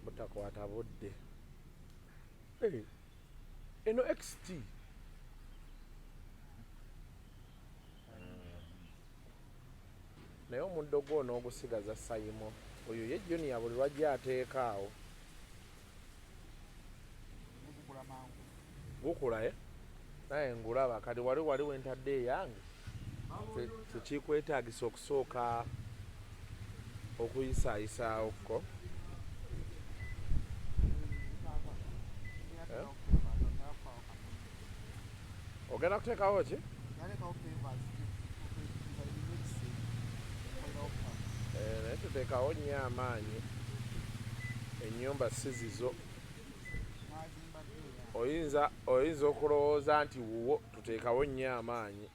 butakwata avudde eno XT naye omuddo gwo n'ogusigaza sayimo oyo ye Junior buli lwajja ateekaawo gukula naye ngulaba kati wali wentadde eyange tekikwetaagisa okusooka okuyisaayisaawo ogenda kuteekawo ki naye tuteekawo nnyo amaanyi ennyumba si zizo oyinza okulowooza nti wuwo tuteekawo nnyo amaanyi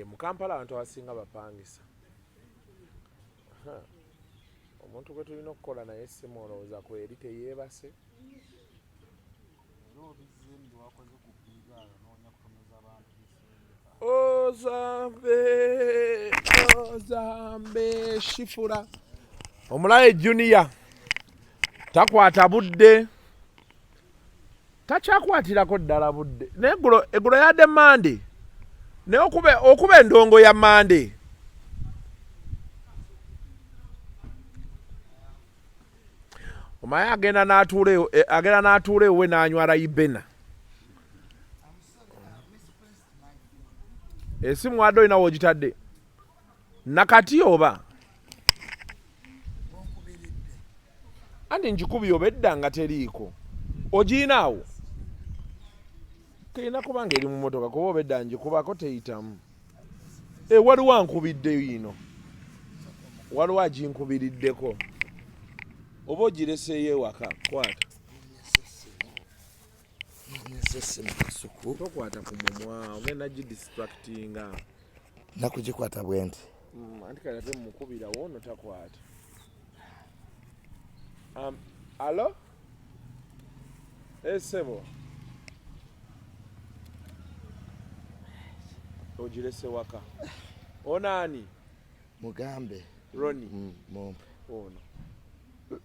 mu Kampala abantu abasinga bapangisa omuntu gwe tulina okukola naye simu olowooza kweri teyeebase ozambe shifura Tamale Junior takwata budde takyakwatirako ddala budde naye eggulo yadde Mande naye okuba endongo ya Mande omaye agenda n'atuula ewe n'anywa rayibena esimu wadde olina woogitadde nakati oba andi njikubye oba edda nga teriiko ogiinaawo kerina kubanga eri mu motoka kuba oba edda njikubako teyitamu waliwo ankubidde ino waliwo aginkubiriddeko oba ogireseeyo ewaka kwata tokwata ku mumwa ogenda gidistractinga nakugikwata bwenti anti kati ate mukubirawo ono takwata alo sebo ogirese waka onaani mugambe Roni ono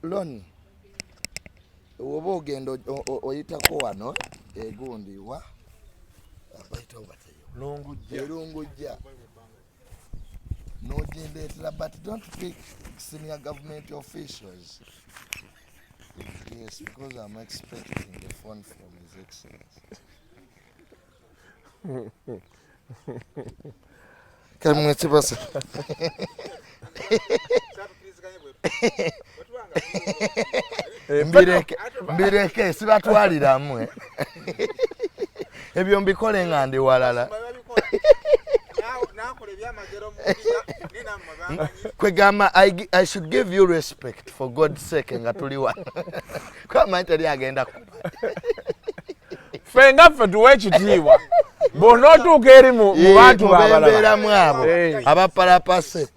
Loni oba ogenda oyitako wano egundi wa abaita obateyo lungujja nogindeetera but don't pick senior government officials. Yes, because I'm expecting the phone from His Excellency. Can we see what's mbireke sibatwaliramu ebyo mbikole nga ndi walala kwegamba I should give you respect for God's sake nga tuliwa kwa mantali agenda kuba fenga ffe tuwe ekitiibwa bw'onootuuka eri mu bantu babalamu abo abapalapase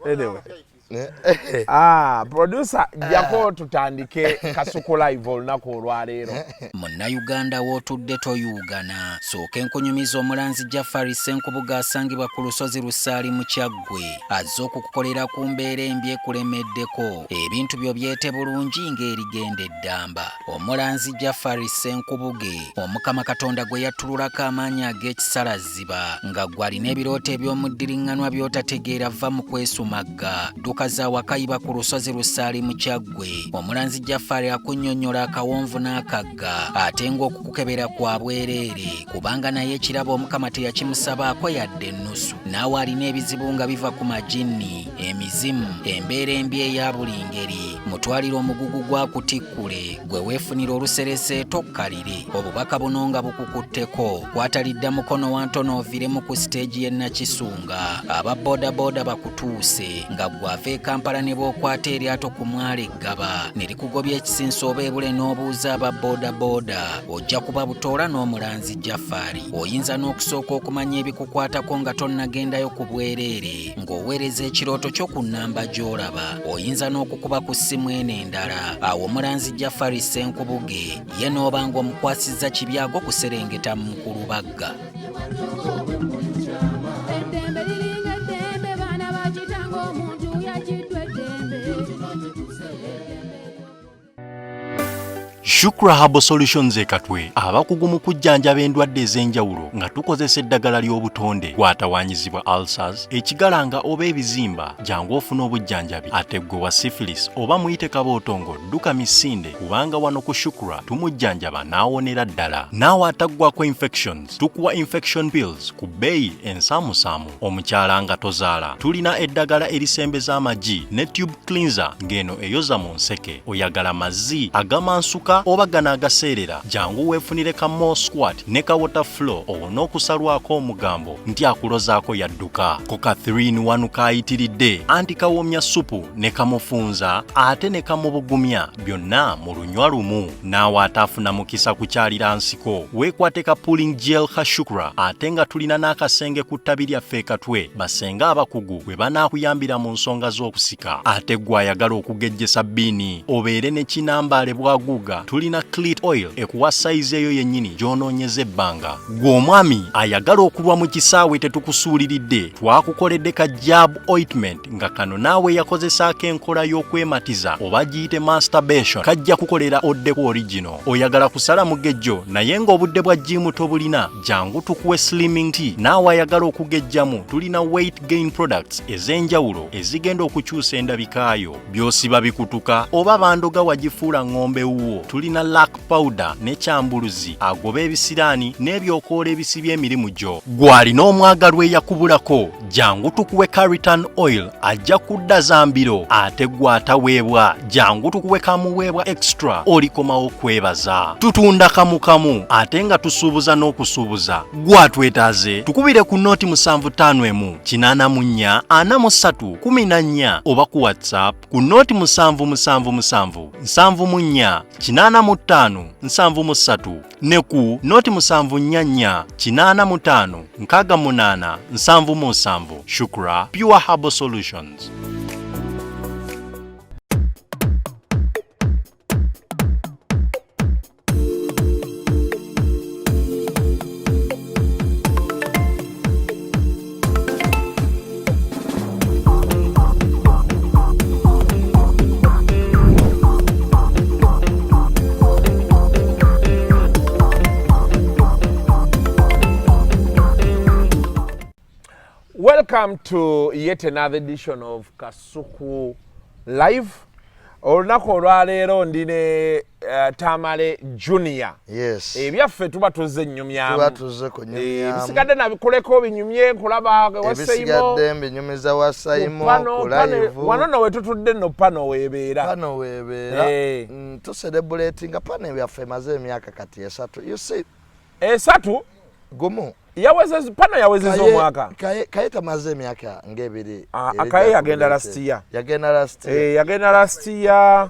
producer jako tutandike kasuku live olunaku olwaleero. Munnayuganda w'otudde toyugana sooka enkunyumiza omulanzi Jafari Senkubuga asangibwa ku lusozi Lusaali mu Kyaggwe azze okukukolera ku mbeera embi ekulemeddeko ebintu byo byete bulungi ng'erigenda eddamba. Omulanzi Jafari Senkubuge Omukama Katonda gwe yattululako amaanyi ag'ekisalaziba nga gwalina ebirooto eby'omuddiringanwa by'otategeera va mu kwesumagga dukaza wakayiba ku lusozi Lusaali mu Kyaggwe. Omulanzi Jafari akunnyonnyola akawonvu n'akagga ate ng'okukukebera kwa bwereere kubanga naye ekirabo Omukama teyakimusabaako yadde ennusu. Naawe alina ebizibu nga biva ku majinni, emizimu, embeera embi eya buli ngeri. Mutwalire omugugu gwa kutikkule gwe weefunira oluserese tokkalire. Obubaka buno nga bukukutteko kwatalidda mukono wa ntono oviremu ku siteegi y'e Nakisunga. Aba bodaboda bakutuuse nga gwava e Kampala ne bw'okwata eryato ku mwala Eggaba ne likugobya ekisinsa oba ebule n'obuuza aba bodaboda ojja kuba butoola n'omulanzi Jafari. Oyinza n'okusooka okumanya ebikukwatako nga tonnagendayo ku bwereere ng'oweereza ekirooto kyo ku nnamba gy'olaba. Oyinza n'okukuba ku ssimu eno endala. Awo omulanzi Jafari Senkubuge ye n'oba ng'omukwasizza kibyago kuserengeta mu Nkulubagga. Eddembe liringa eddembe baana bakitango omuntu yakidwe Shukra Herbal Solutions ekatwe abakugu mu kujjanjaba endwadde ez'enjawulo nga tukozesa eddagala ly'obutonde gwatawanyizibwa ulcers, ekigalanga oba ebizimba jangu ofuna obujjanjabi. Ate gwe wa syphilis oba muyite kabootongo dduka misinde kubanga wano ku Shukra tumujjanjaba n'awonera ddala. Naawe ataggwako infections tukuwa infection pills ku bbeeyi ensaamusaamu. Omukyala nga tozaala tulina eddagala erisembeza amagi ne tube cleanser ng'eno eyoza mu nseke. Oyagala mazzi agamansuka oba gana agaseerera jangu weefunire ka More Squat ne ka Water Flow owona okusalwako omugambo nti akulozaako yadduka. Ko ka 3-in-1 kaayitiridde anti kawoomya supu ne kamufunza ate ne kamubugumya byonna mu lunywa lumu. Naawe ataafuna mukisa kukyalira nsiko weekwate ka pulling gel ka Shukra ate nga tulina n'akasenge ku ttabi lyaffe ekatwe basenga abakugu bwe banaakuyambira mu nsonga z'okusika. Ate gwe ayagala okugejjesa bbiini obeere ne kinambaale bwaguuga tulina clit oil ekuwa sayizi eyo yennyini gy'onoonyeza ebbanga. Gwe omwami ayagala okulwa mu kisaawe tetukusuuliridde twakukoledde ka jab ointment nga kano naawe yakozesaako enkola y'okwematiza oba giyite masturbation kajja kukolera oddeku original. Oyagala kusala mugejjo naye ng'obudde bwa jimu tobulina jangu tukuwe slimming tea. Naawe ayagala okugejjamu tulina weight gain products ez'enjawulo ezigenda okukyusa endabikaayo. By'osiba bikutuka oba bandoga wagifuula ng'ombe wuwo tulina lack powder ne kyambuluzi agoba ebisiraani n'ebyokoola ebisibya emirimu gyo. Gw'alina omwagalwa eyakubulako jangu tukuwe Caritan oil ajja kudda zambiro. Ate gw'ataweebwa jangu tukuwe kamuweebwa extra olikomawo kwebaza. Tutunda kamu ate nga tusuubuza n'okusuubuza. Gw'atwetaaze tukubire ku nooti 751 884 43 14 oba ku WhatsApp ku nooti 777 74 85 73 ne ku nooti 744 85 68 77. Shukra Pure Herbal Solutions. Welcome to yet another edition of Kasuku Live. Olunaku olwaleero ndine Tamale Junior. Yes. Ebyaffe tuba tuzze nnyumyamu. Tuba tuzze ku nnyumyamu. Ebisigadde nabikuleko binyumye nkulaba wasaimo. Ebisigadde mbinyumiza wasaimo ku live. Wano no we tutudde no pano weebeera. Pano weebeera. To celebrating pano ebyaffe maze emyaka kati esatu. You see? Esatu? Gumu. Pano yawezeza omwaka. Kaye tamaze emyaka ng'ebiri. Akaye yagenda last year. Yagenda last year. Yagenda last year.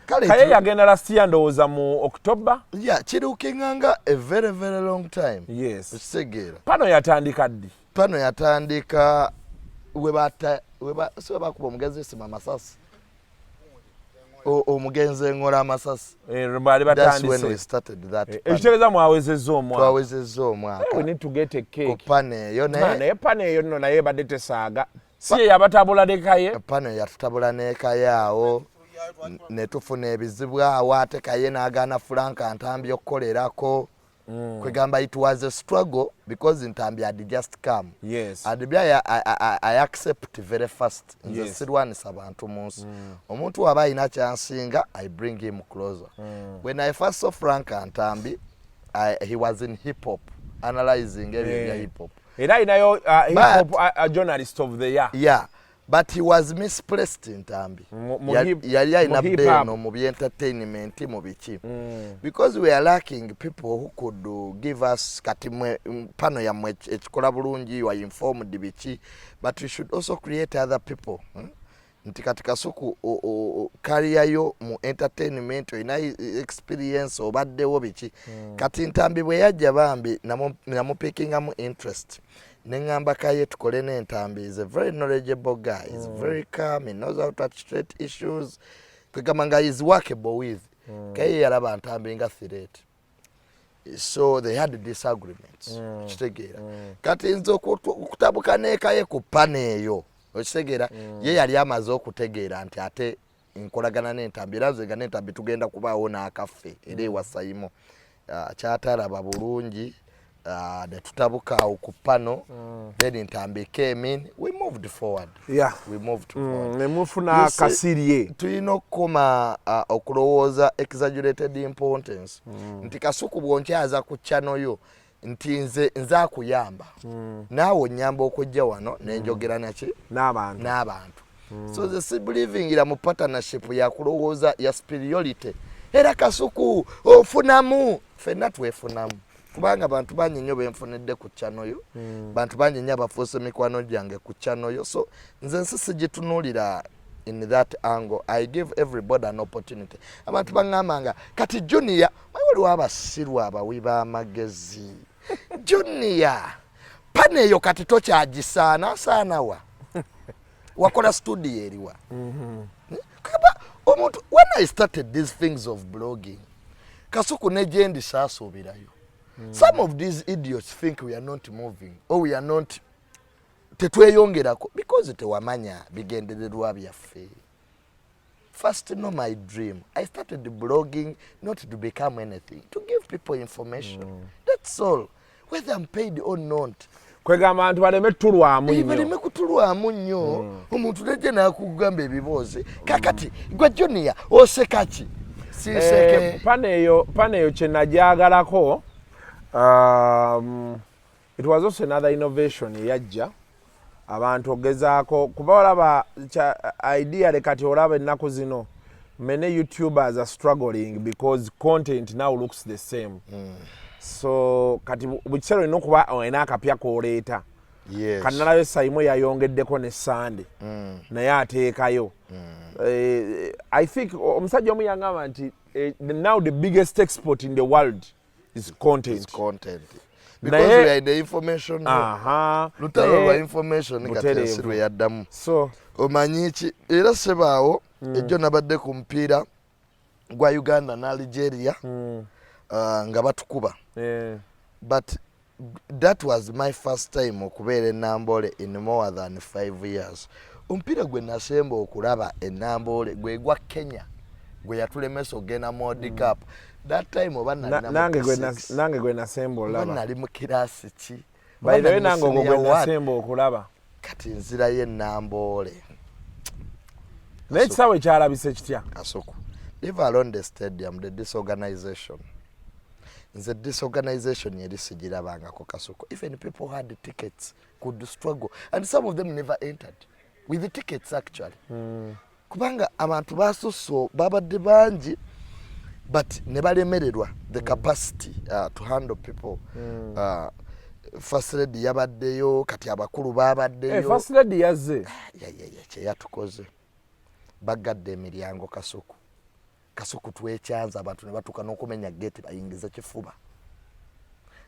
Kaye yagenda last year ndowooza mu October. Yeah, kirukinganga a very very long time. Yes. Segera. Pano yatandika ddi? Pano yatandika so bakuba omugenzi sima masasi. Omugenzi ngola amasasi. Bali batandise. That's when we started that. Ekitegeeza mwawezezza omwaka. Twawezezza omwaka. We need to get a cake. Ku pane eyo naye pane eyo nno naye badde tesaaga. Si ye yabatabula ne kaye? Pane yatutabula ne kaye awo. Ne tufuna ebizibu awo ate kaye n'agaana Frank Ntambi okukolerako. Kwegamba it was a struggle because Ntambi had just come. Yes. And I accept very fast. Nze sirwanisa abantu munsi. Omuntu waba alina kyansinga, I bring him closer. When I first saw Frank Ntambi, he was in hip hop, analyzing every hip hop. Era inayo hip hop journalist of the year. Yeah. But he was misplaced in Ntambi. Yali alina beno mu entertainment mu biki. Because we are lacking people who could give us kati pano ya mwe ekikola bulungi you are informed biki, but we should also create other people. Nti katika suku career yo mu entertainment ina experience obaddewo biki. Kati Ntambi bwe yajja bambi namu picking am interest. Nengamba kaye tukole ne Ntambi is a very knowledgeable guy. He's very calm, he knows how to treat issues. Kwegamanga is workable with. Kaye yalaba Ntambi nga threat. So they had disagreements. Kitegera. Kati nzo okutabuka ne kaye ku pane eyo. Okitegera ye yali amaze okutegeera nti ate nkolagana n'entambi era nze nga n'entambi tugenda kubaawo n'akaffe era ewasayimo kyatalaba bulungi ne tutabuka awo ku pano then entambi came in we moved forward ne mufuna kasirye tulina okukoma okulowooza exaggerated importance nti Kasuku bw'onkyaza ku channel yo nti nze akuyamba naawe onyamba okujja wano nenjogera naki n'abantu so the si believing mu partnership ya kulowooza ya superiority era Kasuku ofunamu ffenna twefunamu kubanga bantu bangi nnyo benfunidde ku channel yo bantu bangi nnyo abafuuse mikwano gyange ku channel yo so nze nsi sigitunuulira in that angle. I give everybody an opportunity. Abantu bangambanga kati Junior waliwo abasiru abawi b'amagezi Junior pane eyo kati tokyagisaana saana wa wakola studio eriwa kaba omuntu when I started these things of blogging Kasuku nejendi saasuubirayo some of these idiots think we are not moving or we are not tetweyongerako because tewamanya bigendererwa byaffe. First know my dream. I started blogging not to become anything, to give people information. That's all. Whether I'm paid or not. Kwegamba abantu baleme tulwamu nnyo. Baleme kutulwamu nnyo. Omuntu leje nakugamba ebiboze. Kakati gwe Junior osekaki. Siseke. Paneyo kye najjagalako it was also another innovation yajja. Abantu ogezaako kuba olaba idea lekati olaba ennaku zino many YouTubers are struggling because content now looks the same. So kati bukiseera olina okuba olina akapya k'oleeta. Kanalayo Saimo yayongeddeko ne Sunday naye ateekayo. I think omusajja omu yangamba nti now the biggest export in the world is content. Because we are in the information. Lutalo wa information katesirwe yaddamu. So omanyichi era sebaawo ejjo nabadde ku mpira gwa Uganda na Algeria nga batukuba. But that was my first time okubeera enambole in more than 5 years. Ompira gwe nasemba okulaba enambole gwe gwa Kenya gwe yatulemesa ogenda World Cup. That time obana nange gwe nasemba olaba. Obana ali mu kirasi ki. By the way nange gwe nasemba okulaba. Kati nzira ye Nambole. Next sawe kyalabise kitya? Kasuku. Leave alone the stadium, the disorganization. The disorganization yeri sigirabangako Kasuku. Even people had the tickets could struggle and some of them never entered with the tickets actually. Kubanga abantu basusso babadde bangi but nebalemererwa the capacity to handle people. First lady yabaddeyo kati abakulu babaddeyo. First lady yazze. Kye yatukoze. Bagadde emiryango Kasuku. Kasuku twekyanza abantu ne batuka n'okumenya gate bayingiza kifuba.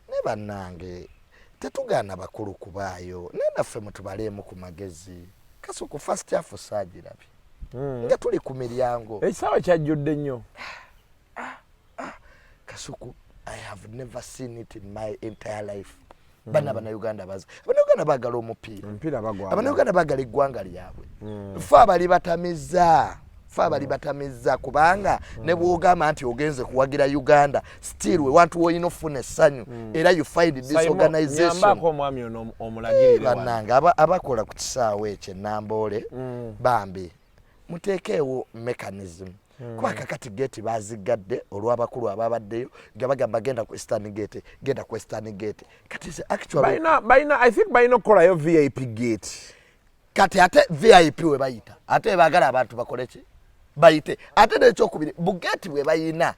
Ne bannange tetugana bakulu kubaayo nenaffe mutubaleemu ku magezi. Kasuku first half saagirabi. Nga tuli ku miryango. Ekisawe kyajjudde nnyo. Kasuku, I have never seen it in my entire life. Bana Uganda bazi. Bana Uganda bagala omupiira. Mpira bagwa. Bana Uganda bagala eggwanga lyabwe. Fa bali batamiza. Kubanga ne bwogamba nti ogenze kuwagira Uganda still we want to ofune essanyu era you find this organization. Nyambako omwami ono omulagirire wano. Bananga abakola ku kisaawe ekye Nambole bambi muteekeewo mechanism. Kuba kakati gate bazigadde olw'abakulu ababaddeyo nga bagamba genda ku Eastern Gate, genda ku Western Gate. Kati se actually I think bayina okukolayo VIP gate. Kati ate VIP we bayita. Ate bagala abantu bakole ki? Bayite. Ate n'ekyokubiri bugeti bwe bayina.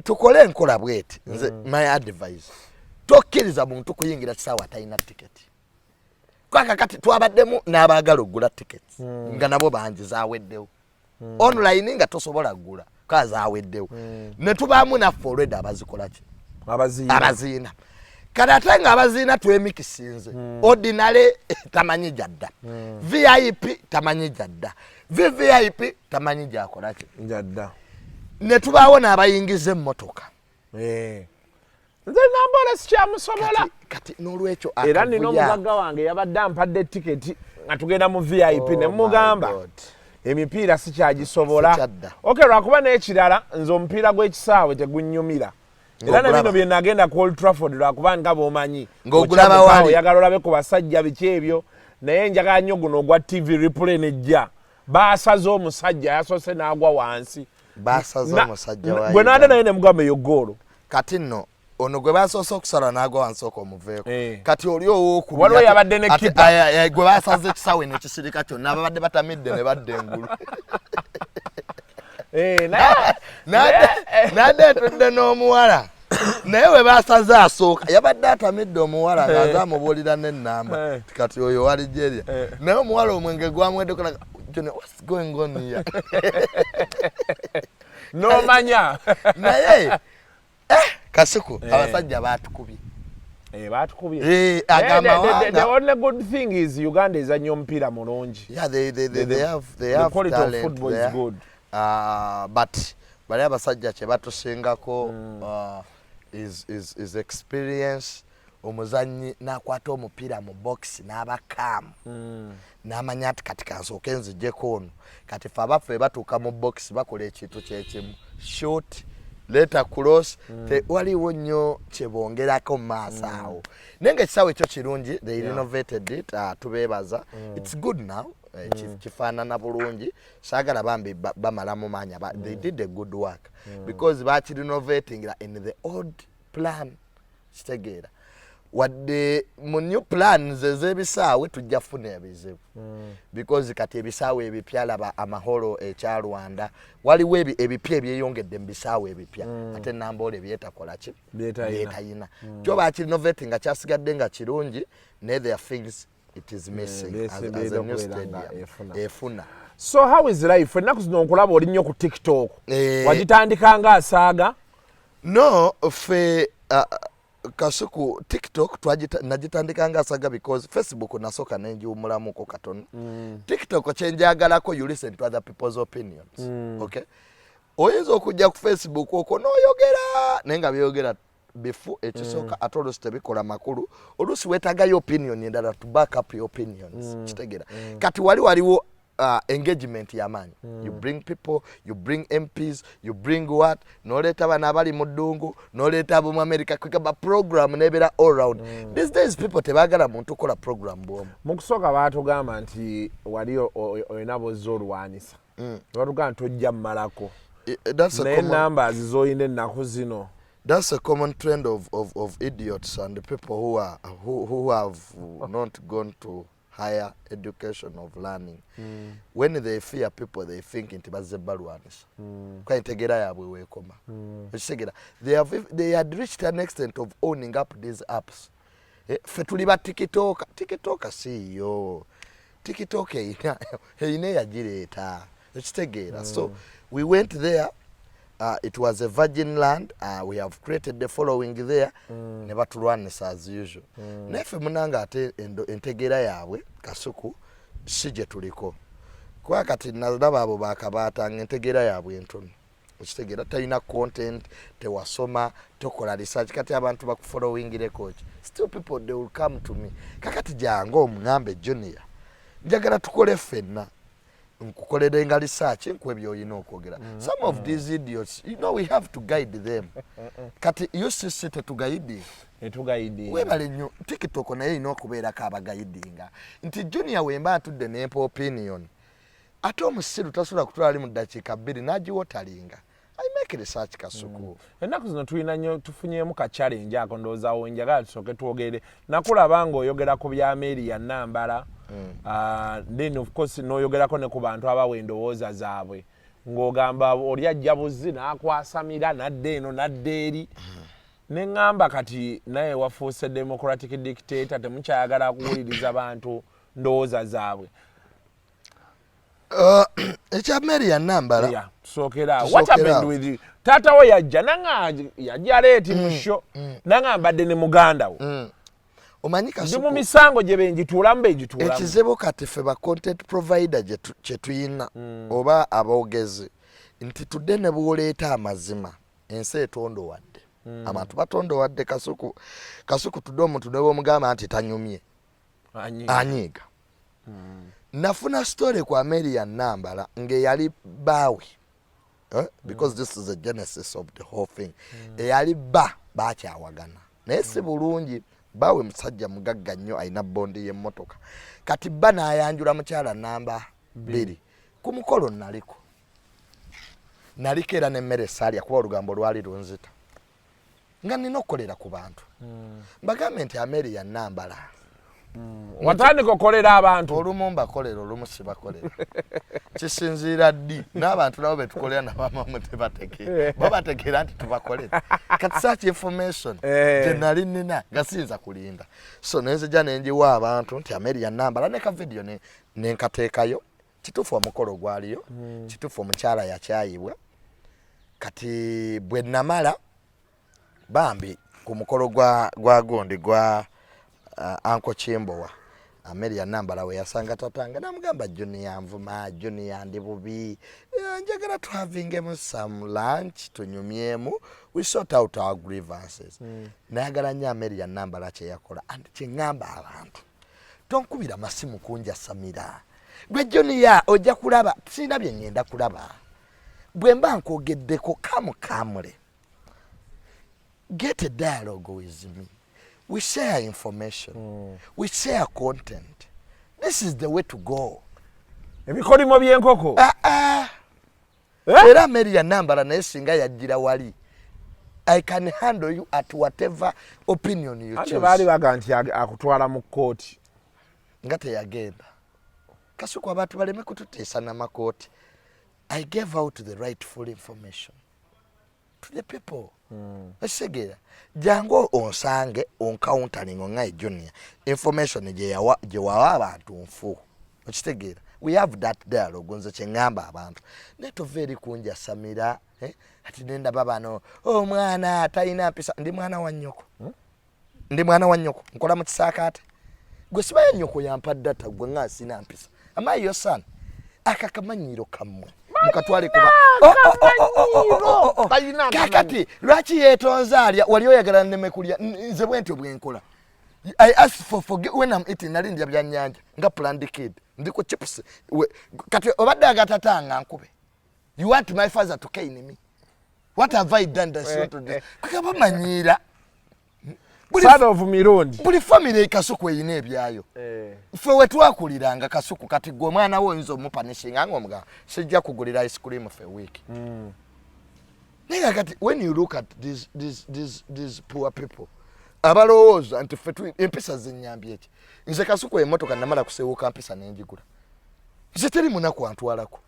Tukole enkola bweti. Nze my advice. Tokkiriza muntu kuyingira kisaawa atalina ticket. Kwa kakati twabaddemu n'abaagala okugula tickets. Nga nabo bangi zaaweddewo. Online nga tosobola kugula kaza aweddewo. Ne tubaamu naffe already abazikola ki? Abaziina. Kadata nga abaziina twemikisinze. Ordinary tamanyi jadda. VIP tamanyi jadda. VVIP tamanyi jakola ki? Jadda. Ne tubaawo n'abayingiza emmotoka. Nze Nambole sikyamusobola. Kati n'olwekyo era nina omugagga wange yabadde ampadde tiketi nga tugenda mu VIP ne mugamba emipiira sikyagisobola okay lwakuba n'ekirala nze omupiira gw'ekisaawe tegunnyumira era na bino bye nagenda ku Old Trafford lwakuba nga bw'omanyi ng'ogulaba wali oyagala olabe ku basajja biki ebyo naye njagala nnyo guno ogwa TV replay nejja baasaze omusajja yasoose n'agwa wansi baasaze omusajja wayi gwe nande naye ne mugamba eyo goolo kati nno ono gwe basoose okusala n'agwa wansi omuveeko kati oli ow'okubiri waliwo yabadde ne kipa gwe baasaze ekisaawe n'ekisirika kyonna babadde batamidde ne badda engulu n'adeetudde n'omuwala naye we baasaze asooka yabadde atamidde omuwala ng'aze amubuulira n'ennamba kati oyo wali jerya naye omuwala omwenge gwamweddeko what's going on here n'omanya naye Kasuku abasajja batukubye batukubye the only good thing is Uganda ezannya omupiira mulungi they have quality talent of football there. is good But bali abasajja kye batusingako is experience omuzanyi n'akwata omupiira mu box n'abakaamu n'amanya ati kati kansooke nzijjeko ono kati fe abaffe batuuka mu box bakola ekintu kyekimu short later cross waliwo nnyo kye bongerako mu maaso awo naye ng'ekisaawe ekyo kirungi they renovated it tubeebaza it's good now kifaanana bulungi saagala bambi bamalamu maanya they did a good work because bakirenovating in the old plan kitegeera wadde mu new plans ez'ebisaawe tujja funa ebizibu because kati ebisaawe ebipya laba amahoro ekyalwanda waliwo ebipya ebyeyongedde mu bisaawe ebipya ate Namboole byetakola ki byetayina kyo bakirenovating nga kyasigadde nga kirungi naye there are things it is missing as a new stadium efuna. So how is life ennaku zino nkulaba oli nnyo ku TikTok wagitandika nga asaaga no fe Kasuku TikTok nagitandika nga asaga because Facebook nasoka nenjiwumulamuko katono TikTok kyenjagalako you listen to other people's opinions okay oyinza okujja ku Facebook okwo n'oyogera naye nga byogera before ekisooka ate oluusi tebikola makulu oluusi weetagayo opinion endala to back up your opinions kitegeera kati waliwo engagement y'amaanyi you bring people you bring MPs you bring what noleeta bana abali mu ddungu noleeta abo mu America kwegamba program nebeera all round these days people tebaagala muntu kola program bwomu mu kusooka baatugamba nti wali oyina bozza olwanisa batugamba tojja mmalako naye numbers z'oyina ennaku zino. That's a common trend of idiots and the people who have not gone to higher education of learning. When they fear people, they think into bazebbalwanis. Kwa integera yabwe wekoma. They had reached an extent of owning up these apps. Fetuli ba TikTok CEO. TikTok ine yagireta. Ekitegera. So we went there. It was a virgin land. We have created the following there. Never to run as usual. Nefe munanga ate entegera yawe Kasuku sije tuliko. Kwa kati nalaba abo bakabata entegera yawe entono. Ekitegera talina content tewasoma tokola research kati abantu bakufollowing le coach. Still people they will come to me. Kakati jango Mugambe Junior. Njagala tukole fenna. Nkukolera nga research nkwebyo oyina okwogera. Some of these idiots, you know, we have to guide them. Kati usisi tetugaidi. Webale nnyo TikTok naye ino okubeerako abagayidinga. Nti Junior wemba atudde n'empa opinion. Ate omusiru tasobola kutwala mu ddakiika 2 n'agiwotalinga. I make research Kasuku. Ennaku zino tulina nnyo tufunyeemu ka challenge ako ndowooza njagala tusooke twogere. Nakulaba ng'oyogera ku bya Mary ya Nambala. Then of course n'oyogerako ne ku bantu abawa endowooza zaabwe ng'ogamba oli ajja buzzi n'akwasamira nadde eno nadde eri ne ŋŋamba kati naye wafuuse democratic dictator temukyayagala kuwuliriza bantu ndowooza zaabwe. Ekya Mary ya Nambala tusookera what happened with you? Taata we yajja nanga yajja leeti mu show nanga mbadde ne muganda wo omanyi Kasuku ndi mu misango gye benjituulamu benjituulamu ekizibu kati ffe ba content provider kye tuyina oba aboogezi nti tudde ne bw'oleeta amazima ensi etondowadde abantu batondowadde Kasuku tudde omuntu ne bw'omugamba nti tanyumye anyiiga nafuna story kwa Marian Nambala nge yali bawe because this is the genesis of the whole thing yali bakyawagana naye si bulungi bawe musajja mugagga nnyo ayina bondi y'emmotoka kati bba n'ayanjula mukyala namba 2 ku mukolo naliko era n'emmere saalya kuba olugambo lwali lunzita nga nina okukolera ku bantu mbagambe nti Marian Nambala watandika okolera abantu olumu mbakolera olumu sibakolera kisinziira ddi n'abantu nabo betukolera nabamamu tebategeera babategeera nti tubakolera kati search information gye nali nina nga siyinza kulinda so nenzija nenjiwa abantu nti Marian Nambala ne ka video nenkateekayo kituufu omukolo gwaliyo kituufu omukyala yakyayibwa kati bwe namala bambi ku mukolo gwa gundi gwa Uncle Chimbowa Marian Nambala we yasanga tatanga namugamba Junior nvuma Junior ndi bubi njagala to having some lunch tunyumyemu we sort out our grievances nayagala nnyo Marian Nambala kye yakola and kingamba abantu tonkubira masimu kunja Samira gwe Junior ojja kulaba sina bye ngenda kulaba bwe mba nkogeddeko kamule get a dialogue with me. We share information. We share content. This is the way to go. Ebikolimo byenkoko. Era Marian Nambala naye singa yajjira wali. I can handle you at whatever opinion you choose. Bali baganti akutwala mu kooti. Nga teyagenda. Kasuku abantu baleme kututeesa n'amakooti. I gave out the rightful information to the people. Esegera jango onsange on countering ngai Junior information gye wawa abantu nfu okitegera we have that dialogue nze kyengamba abantu neto very kunja Samira ati nenda baba no mwana talina mpisa ndi mwana wa nnyoko nkola mu kisaakaate gwe sibaye nnyoko yampa data gwe nga sina mpisa am I your son akakamanyiro kamwe mukatwale kuba kakati lwaki yetonza alya wali oyagala nneme kulya nze bwentyo bwenkola I ask for forgive when I'm eating nali ndya byanyanja nga planned kid ndiko chips kati obadde agatatanga nkube you want my father to cane me what have I done that you to this kukaba manyira Father of Mirundi buli family Kasuku eyina ebyayo fe wetwakuliranga Kasuku kati gwe mwana wo oyinza omupanishinga ng'omuga sijja kugulira ice cream for a week nigga kati when you look at these poor people abalowooza nti fe empisa zinnyambye eki nze Kasuku emmotoka namala kusewuka mpisa n'enjigula nze teri munaku antwalako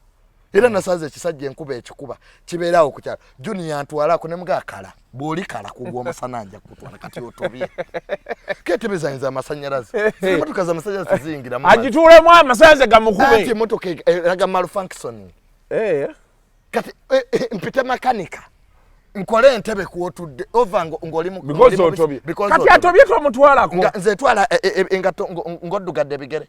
era nasaze ekisajja enkuba ekikuba kibeerawo ku kyalo Junior antwalako ne mga kala bw'oli kala kugwa omusana nja kutwala kati otobye ketebezanyiza amasanyalaze emmotoka z'amasanyalaze ziyingira mu agituulemu amasanyalaze gamukube ati emmotoka eraga malfunction kati mpite makanika nkole entebe kuotudde ova ng'oli mu kati atobye twamutwalako nze twala engato ng'oddugadde bigere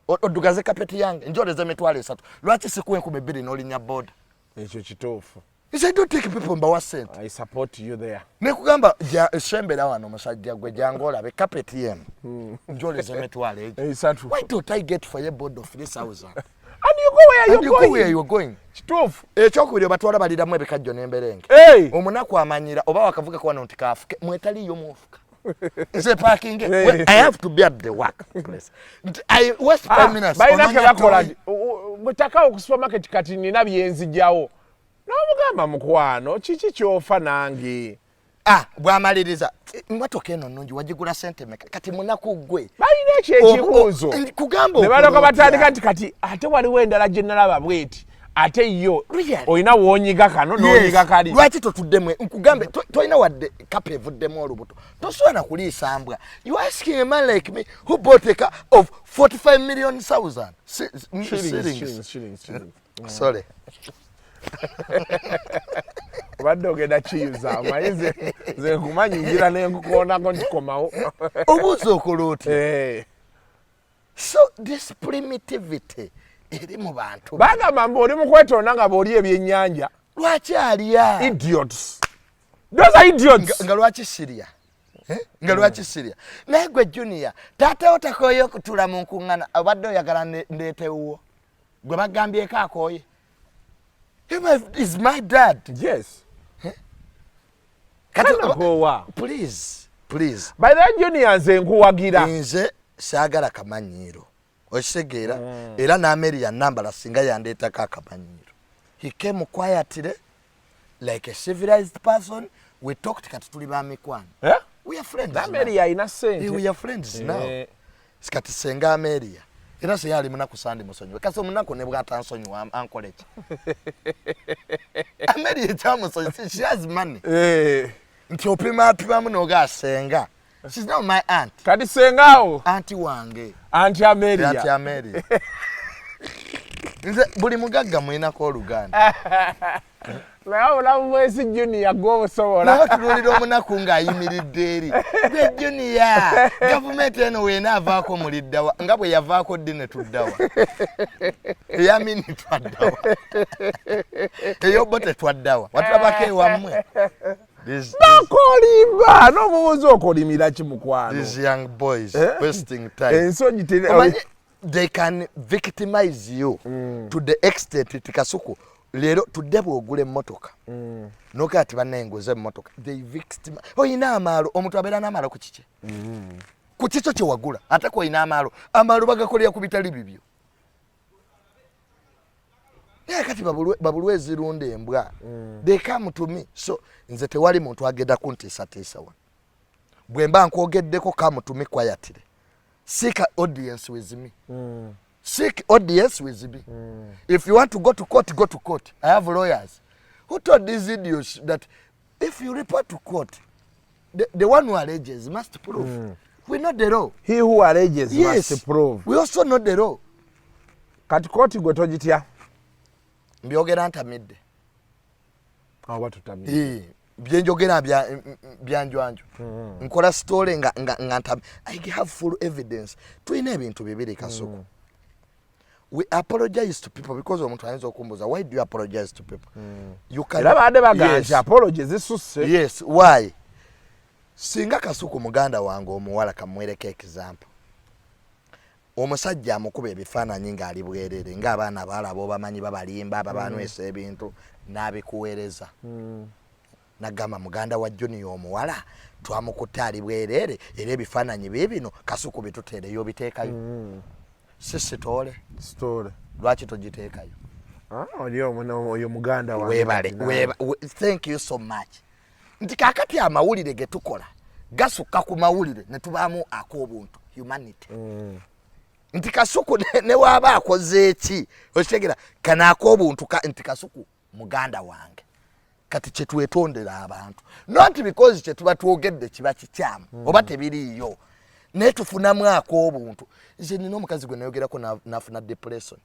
odugaze kapeti yange njoleze emitwalo 3 lwaki sikuwe ku 2 n'olinya boda ekyo kituufu I don't take people mba wasent I support you there nekugamba shembera wano musajja gwe jangola be kapeti yenu njoleze emitwalo ekyo why don't I get for a board of 3,000 and you go where you're going kituufu ekyokubiri batwala baliramu ebikajjo n'emberenge omunaku amanyira oba wakavuga kwa nti kafuke mwetaliyo mufuka nze parking I have to be at the work place West Prime Minister bayina ke bakola mutaka ku supermarket kati nina byenzijjawo n'omugamba mukwano kiki kyofa nange bwamaliriza mmotoka eno nnungi wagigula sente meka kati munaku gwe bayina ekyekibuuzo kugamba ne baloka batandika nti kati ate waliwo endala gye nalaba bweti ate yo oyina wonyiga kano n'onyiga kali lwaki totuddemu nkugambe toyina wadde kapa evuddemu olubuto tosobola kuliisa mbwa you asking a man like me who bought a car of 45 million shillings. Sorry. Obadde ogenda kiyuza amayize ze nkumanyingira n'enkukoonako ntikomawo obuuza okola otya so this primitivity eri mu bantu bagamba mbu oli mu kwetonda nga bw'oli ebyennyanja lwaki alya idiots those are idiots nga lwaki sirya nga lwaki sirya naye gwe Junior taata otakoye okutula mu nkuŋŋaana obadde oyagala ndeetewo gwe bagambyeko akooye is my dad. Yes. Please. By the Junior nze nkuwagira. Nze saagala kamanyiiro. Okitegeera era n'ameri ya nambala singa yandeetako akamanyiiro. He came quietly like a civilized person. We talked kati tuli ba mikwano. We are friends. N'ameri yalina ssente. We are friends now. Kati senga ameri era se yali munaku sandi musonyiwe kasi omunaku ne bwata nsonyiwa ankole ki ameri ekyamusonyi she has money nti opima muno gasenga she's not my aunt kati sengawo anti wange anti Ameria nze buli mugagga mwinako oluganda naye obulamu bw'ensi Junior gw'obusobola naye tululira omunaku ng'ayimiridde eri gwe Junior gavumenti eno wenaavaako muliddawa nga bwe yavaako ddi ne tuddawa eyamini twaddawa ey'obbo tetwaddawa watulabako ewammwe bakolimba n'omubuuzi okolimira ki mukwano these young boys wasting time ensonyi they can victimize you to the extent tikasuku lero tudde bwogula emmotoka noka ati banengoza emmotoka they victim oyina amaalo omuntu abeera n'amaalo ku kike ku kikyo kye wagula ate ko oyina amaalo bagakolera ku bitali bibyo naye kati babulwe ezirunda embwa they come to me so nze tewali muntu agenda kuntiisatiisa wano bwe mba nkwogeddeko come to me quietly seek an audience with me seek audience with me. If you want to go to court, go to court. I have lawyers who told these idiots that if you report to court, the one who alleges must prove. We know the law. He who alleges must prove. We also know the law. Kati court gwe togitya mbyogera ntamidde watutamidde byenjogera byanjwanjo nkola story nga I have full evidence tulina ebintu bibiri kasuku. We apologize to people because omuntu ayinza okumbuza why do you apologize to people you can bade baganja apologize zisusse yes why singa kasuku muganda wange omuwala kamwereke example omusajja amukuba ebifaananyi ng'ali bwerere ng'abaana abalabo bamanyi babalimba babanwesa ebintu n'abikuweereza nagamba muganda wa Junior omuwala twamukutte ali bwerere era ebifaananyi bibino kasuku bituteereyo biteekayo sisi tole story lwaki togiteekayo oyo muganda wa webale thank you so much nti kakati amawulire getukola gasukka ku mawulire ne tubaamu ak'obuntu humanity nti kasuku ne waba akoze eki okitegera kana ak'obuntu nti kasuku muganda wange kati kyetwetondera abantu not because kyetuba twogedde kiba kikyamu oba tebiriiyo naye tufunamu ak'obuntu nze nina omukazi gwe nayogerako nafuna depression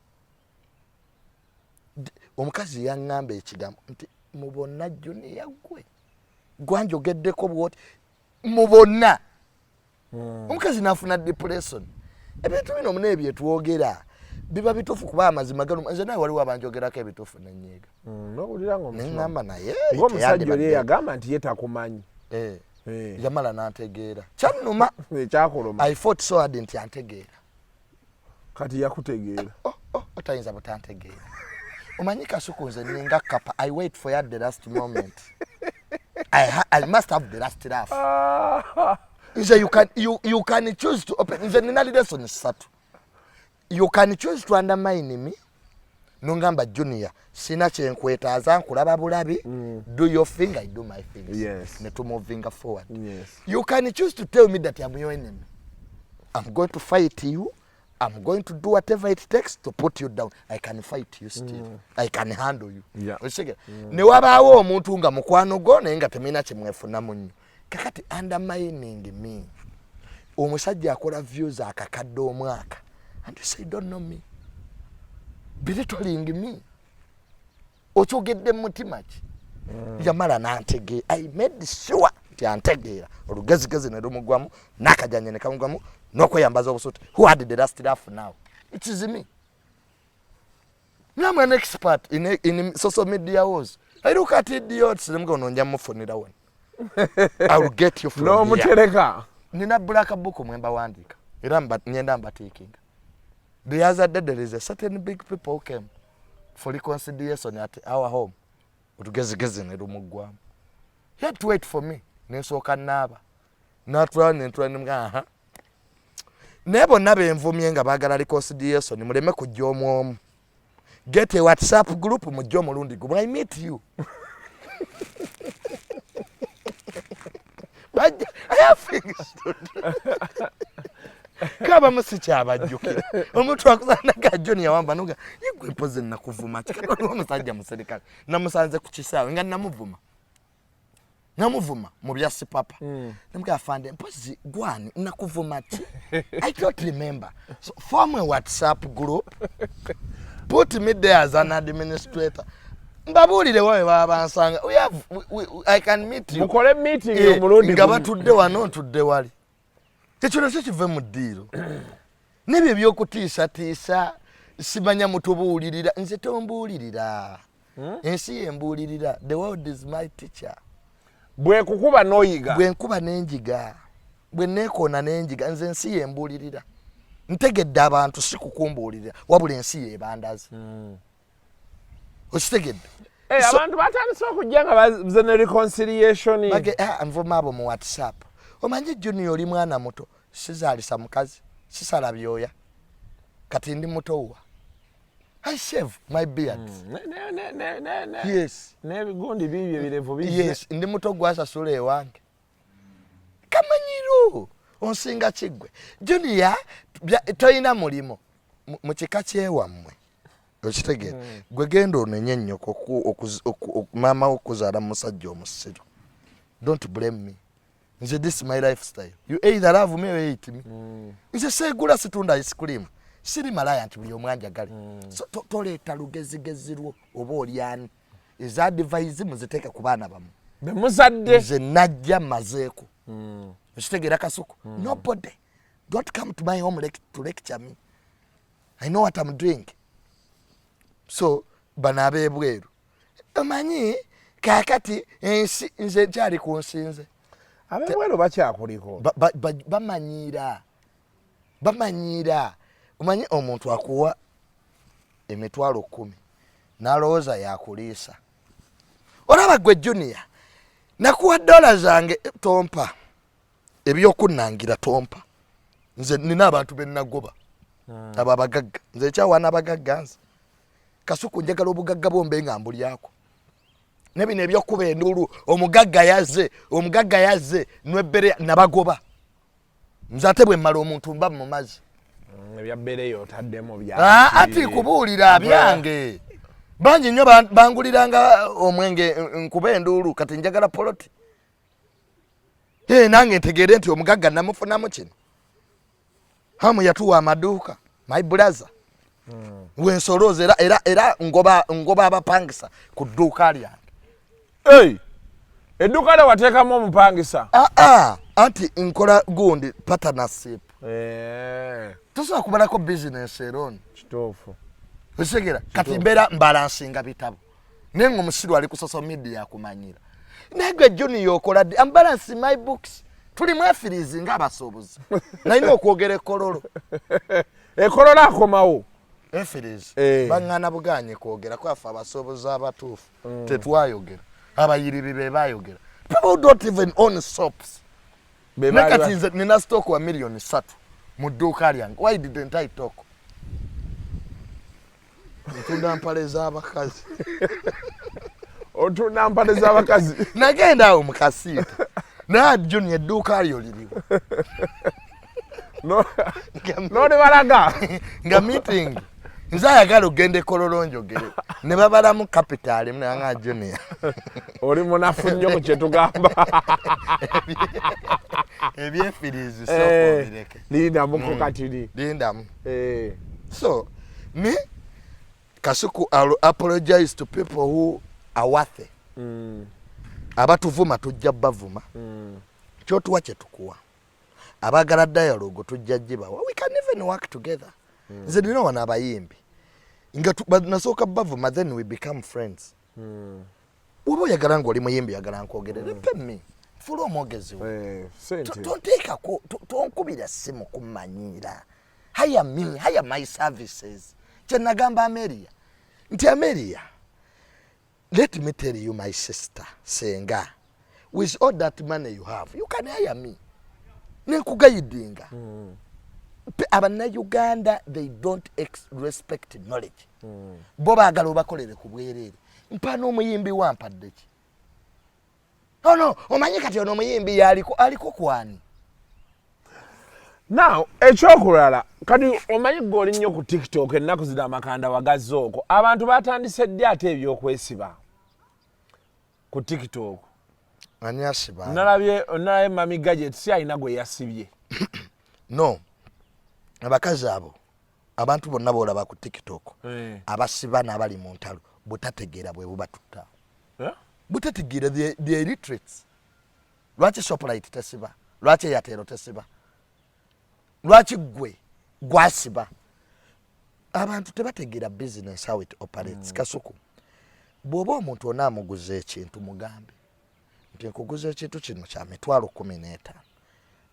omukazi yaŋŋamba ekigambo nti mubonna Junior gwe gwanjogeddeko bwoti mubonna omukazi nafuna depression ebintu bino mune byetwogera biba bitufu kuba amazima gano nze naye waliwo abanjogerako ebitufu nenyeega nowulira ng'omuŋŋamba naye ng'omusajja oli yagamba nti ye takumanyi yamala n'antegeera kyannuma ekyakuluma I fought so hard nti antegeera kati yakutegeera otayinza butantegeera omanyi kasuku nze ninga kapa I wait for you at the last moment I must have the last laugh nze you can choose to open nze nina lesson ssatu you can choose to undermine me nongamba Junior sina kyenkwetaaza nkulaba bulabi do your thing I do my things yes ne to moving forward yes you can choose to tell me that I'm your enemy I'm going to fight you I'm going to do whatever it takes to put you down I can fight you still I can handle you ne wabaawo omuntu nga mukwano go naye nga temina kimwefunamu nnyo kakati undermining me omusajja akola views akakadde omwaka and you say don't know me belittling me okyogedde mutima ki yamala n'antegeera I made sure nti antegeera olugezigezi ne lumugwamu n'akajanye ne kamugwamu n'okweyambaza obusuuti who had the last laugh now it is me I'm an expert in social media wars I look at idiots nemgo nonja mufunira wano I will get you from no here. mutereka Nina black book mwemba wandika. Era nyenda taking. The other day there is a certain big people who came for reconciliation at our home. Utugezigezi ne rumugwa. He had to wait for me. Nensoka naba. Natwa mga Nebo nabe envumye nga bagala reconciliation muleme kujja omwomu. Get a WhatsApp group mujjo mulundi go. I meet you. But I have things to do. Kaba musicha abajukira. Omuntu akuzana ka Junior wamba nuga yigwe poze nakuvuma. Kikado omusajja muserikali. Namusanze ku kisawe nga namuvuma. Namuvuma mu byasi papa. Namuga afande mpozi gwani nakuvuma ki. I don't remember. So form a WhatsApp group. Put me there as an administrator. Mbabulire wawe babansanga. I can meet you. Mukole meeting yo mulundi. Ngaba tudde wano tudde wali. Tekino kive mu ddiiro. Nebyo by'okutiisa simanya mutubuulirira nze tombuulirira. Ensi yembuulirira. The world is my teacher. Bwe kukuba noyiga. Bwe nkuba n'enjiga. Bwe neekoona n'enjiga nze ensi yembuulirira. Ntegedde abantu si kukumbuulirira wabula ensi yebandazi. Okitegedde? Abantu batandise okujja nga bazene reconciliation. Bage nvuma abo mu WhatsApp. Omanyi Junior oli mwana muto sizaalisa mukazi sisala byoya kati ndi muto wa. I shave my beard. Yes. N'ebigundi bibyo birevu bibyo. Yes, ndi muto gwasasula ewange. Kamanyiru onsinga kigwe. Junior toyina mulimo mu kika kyewammwe. Okitegera gwe genda onenye nnyoko mama okuzaala musajja omusiru. Don't blame me. This is my lifestyle. You either love me or hate me. Nze segula situndha ice cream. Siri malaya nti buli omwanja gali. So toleeta lugezigezirwo oba olyani. Is advise muziteeke ku baana bamu. Be muzadde. Nze najja mazeeko. Okitegera Kasuku. Nobody. Don't come to my home to lecture me. I know what I'm doing. So banabe ebweru. Omanyi kakati ensi nze kyali ku nsinze. Abebweru bakyakuliko. Bamanyira. Omanyi omuntu akuwa emitwalo 10 n'alowooza yakuliisa. Olaba gwe Junior nakuwa $1 zange tompa. Ebyokunnangira tompa. Nze nina abantu bennagoba. Aba abagagga. Nze kyawana abagagga nze. Kasuku njagala obugagga bombe nga mbulyako. Nebino ebyokuba endulu omugagga yazze nwebere nabagoba. Nzate bwe mmala omuntu mba mu mazi. Ebyabbere yo taddemu bya. Ati kubuulira byange. Bangi nnyo banguliranga omwenge nkuba endulu kati njagala poloti. Nange ntegeere nti omugagga namufunamu kino. Hamu yatuwa amaduuka. My brother. Wensolooza era ngoba abapangisa ku dduuka lyange. Edduuka lye wateekamu omupangisa. Anti nkola gundi partnership. Tosobola kubalako business alone. Kituufu. Okitegera kati mbeera mbalansinga bitabo. Naye ng'omusiru ali ku social media akumanyira. Naye gwe Junior okola ddi? I'm balancing my books. Tuli mwefirizi ng'abasuubuzi. Nalina okwogera ekololo. Ekololo akomawo. Efirizi. Baŋŋaana buganye kwogera kwafe abasuubuzi abatuufu. Tetwayogera. Abayiribi be bayogera. People don't even own soaps. Nekati nze nina stock wa $3,000,000 mu dduuka lyange. Why didn't I talk? Ntunda mpale z'abakazi. Otunda mpale z'abakazi. Nagenda awo mu kasiita. Naye Junior edduuka lyo liriwo. Noli balaga. Nga meeting. Nze ayagala ogende kololo njogere. Ne babalamu capital nga Junior. Oli munafu nnyo ku kye tugamba. Ebyefirizi soko bireke. Lindamu kati. Lindamu. So, me Kasuku, I'll apologize to people who are worthy. Abatuvuma tujja bavuma. Kyotuwa kye tukuwa. Abagala dialogue tujja jibawa. We can even work together. Nze nina wana abayimbi. Nga nasooka bavuma then we become friends. Ubo yagala ng'oli muyimbi yagala nkogerere. Pay me. ofula omwogezi sente tonteekako tonkubira ssimu kummanyira hire my services kyenagamba Amelia nti Amelia let me tell you my sister Senga with all that money you have you can hire me nenkugayidinga Abannayuganda they don't respect knowledge bo baagala obakolere ku bwereere mpa n'omuyimbi wampadde ki no omanyi kati ono omuyimbi aliko kwani now ekyokulala kati omanyi goli nnyo ku TikTok ennaku zino amakanda wagazze okwo abantu batandise ddi ate ebyokwesiba ku TikTok ani asiba nalabye Mami Gadget si alina gwe yasibye no abakazi abo abantu bonna boolaba ku TikTok abasiba n'abali mu ntalo butategeera bwe bubatutta butategeera the illiterates lwaki Shoprite tesiba lwaki Airtel tesiba lwaki gwe gwasiba abantu tebategeera business how it operates kasuku bw'oba omuntu onaamuguza ekintu mugambe nti nkuguza ekintu kino kya $15,000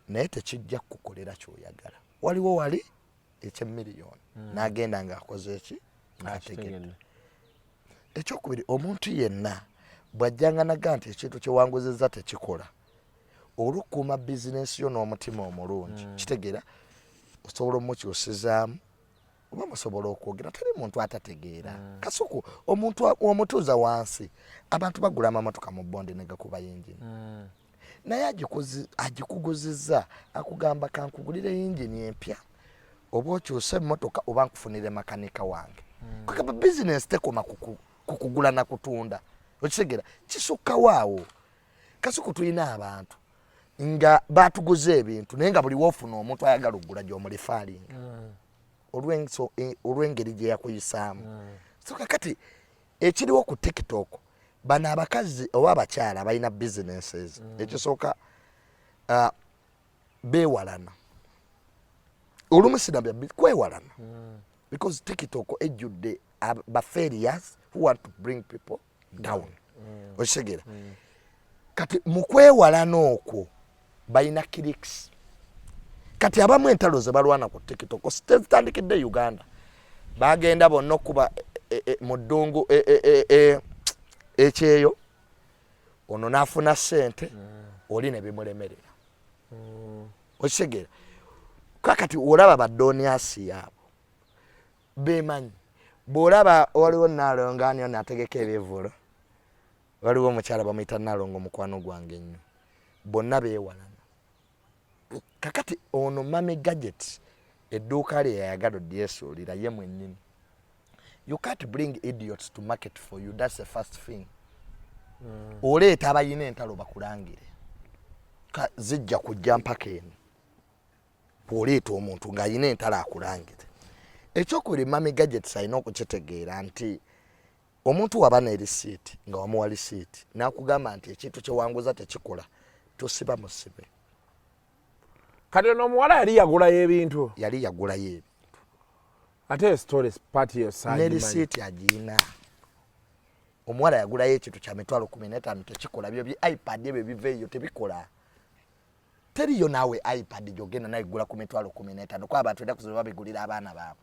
naye tekijja kukolera kyoyagala waliwo wali $1,000,000 n'agenda ng'akoze eki n'ategedde ekyokubiri omuntu yenna bw'ajjanga naga nti ekintu kyewanguzizza tekikola olukuuma bizinesi yo n'omutima omulungi kitegeera osobola omukyusizaamu oba musobola okwogera teri muntu atategeera kasuku omuntu omutuuza wansi abantu bagula amamotoka mu bondi ne gakuba yingini naye agikuguzizza akugamba kankugulire yingini empya oba okyuse emmotoka oba nkufunire makanika wange kugamba bizinesi tekoma kukugula na kutunda okitegeera kisukka waawo kasuku tulina abantu nga batuguze ebintu naye nga buli wofuna omuntu ayagala okugula gy'omulifaalinga olw'engeri gye yakuyisaamu so kakati ekiriwo ku TikTok bano abakazi oba abakyala balina businesses ekisooka beewalana olumu sinabya kwewalana because TikTok ejjudde failures who want to bring people down okitegeera kati mu kwewalana okwo balina clicks kati abamu entalo ze balwana ku TikTok zitandikidde Uganda bagenda bonna okuba mu ddungu ekyeyo ono n'afuna ssente oli ne bimulemerera okitegeera kakati olaba badoniasi yaabo bemanyi bw'olaba waliwo Nalongo ani ono ategeka ebyevulo waliwo omukyala bamuyita Nalongo mukwano gwange nnyo bonna beewalana kakati ono Mami Gadget edduuka lye yayagala odyesuulira ye mwennyini you can't bring idiots to market for you that's the first thing oleeta abayina entalo bakulangire zijja kujja mpaka eno bw'oleeta omuntu ng'ayina entalo akulangire ekyokubiri Mami Gadget alina okukitegeera nti omuntu waba ne risiiti nga wamuwa risiiti n'akugamba nti ekintu kyewanguza tekikola tosiba musibe kati ono omuwala yali yagulayo ebintu ate story party yosaagi ne risiiti agiina omuwala yagulayo ekintu kya $15,000 tekikola byo iPad ebyo biveeyo tebikola teriyo naawe iPad gyogenda naye gula ku $15,000 kuba abantu era kuziba babigulira abaana baabwe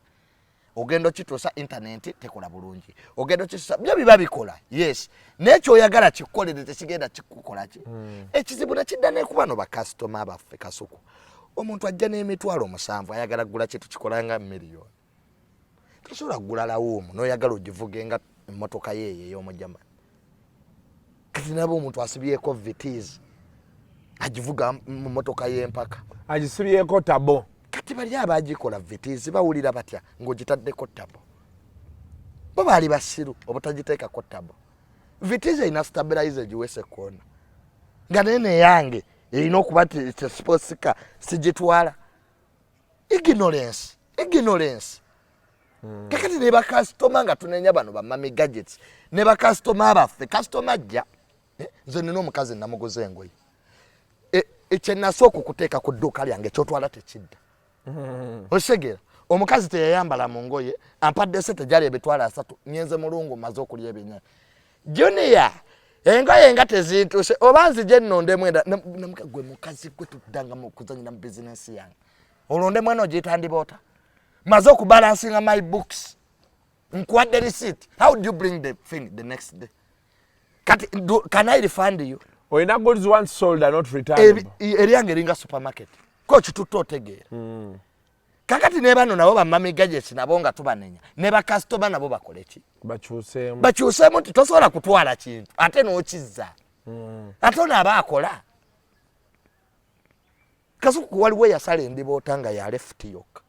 ogenda okituusa internet tekola bulungi ogenda okituusa byo biba bikola yes n'ekyo oyagala kikolere tekigenda kikukola ki ekizibu nakidda nekuba no bakasitoma abaffe kasuku omuntu ajja n'emitwalo 7 ayagala kugula kintu kikola nga $1,000,000 tosobola kugula lawumu n'oyagala ogivuge nga emmotoka yeeyo ey'omujama kati nabo omuntu asibyeko vitiz agivuga mu mmotoka y'empaka agisibyeko tabo kati bali abagikola vitiz bawulira batya ng'ogitaddeko tabo bo baali basiru obutagiteekako tabo vitiz erina stabilizer giwese koona nga nene yange erina okuba sportsika sigitwala ignorance kakati ne bakasitoma nga tunenya bano ba Mami Gadgets ne bakasitoma abaffe kasitoma ajja nze nina omukazi namuguza engoye ekyenasooka okuteeka ku dduuka lyange ekyotwala tekidda osegera omukazi teyayambala mu ngoye ampadde sente gyali $3 nyenze mulungu maze okulya ebyennyanja Junior enga tezintuse obanzi je nonde mwenda namuka gwe mukazi gwe tudanga mu kuzanyira mu business yange olonde mwana ogitandi bota maze okubalancing my books nkwadde receipt. How do you bring the thing the next day? Can I refund you? Oyina goods once sold are not returnable. Eriyange ringa supermarket ko kituto otegeera. Kakati ne bano nabo ba mami gadgets nabo nga tubanenya ne ba customer nabo bakoleki bakyuseemu nti tosobola kutwala kintu ate n'okizza ate ono aba akola Kasuku waliwo yasala endiboota nga ya left yokka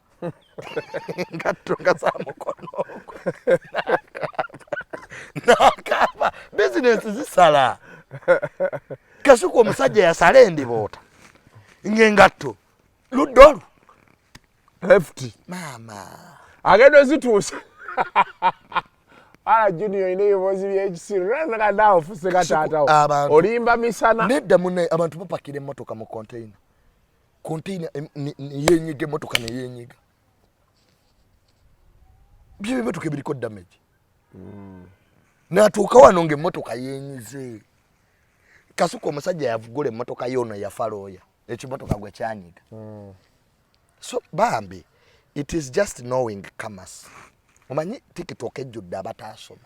ngatto nga za mukono nakaba business zisala Kasuku omusajja yasala endiboota ng'engatto ludolu left mama agendo zituuse ala junior ine yobozi byekisiru nanga dawo fuse gatata olimba misana nedda munne abantu bapakira emmotoka mu container yenyige motoka ne yenyiga bye motoka biriko damage natuuka wano nge motoka yenyize Kasuku omusajja yavugula emmotoka yono yafaloya ekimotoka gwe kyanyiga so bambi it is just knowing commerce omanyi TikTok ejjudde abatasoma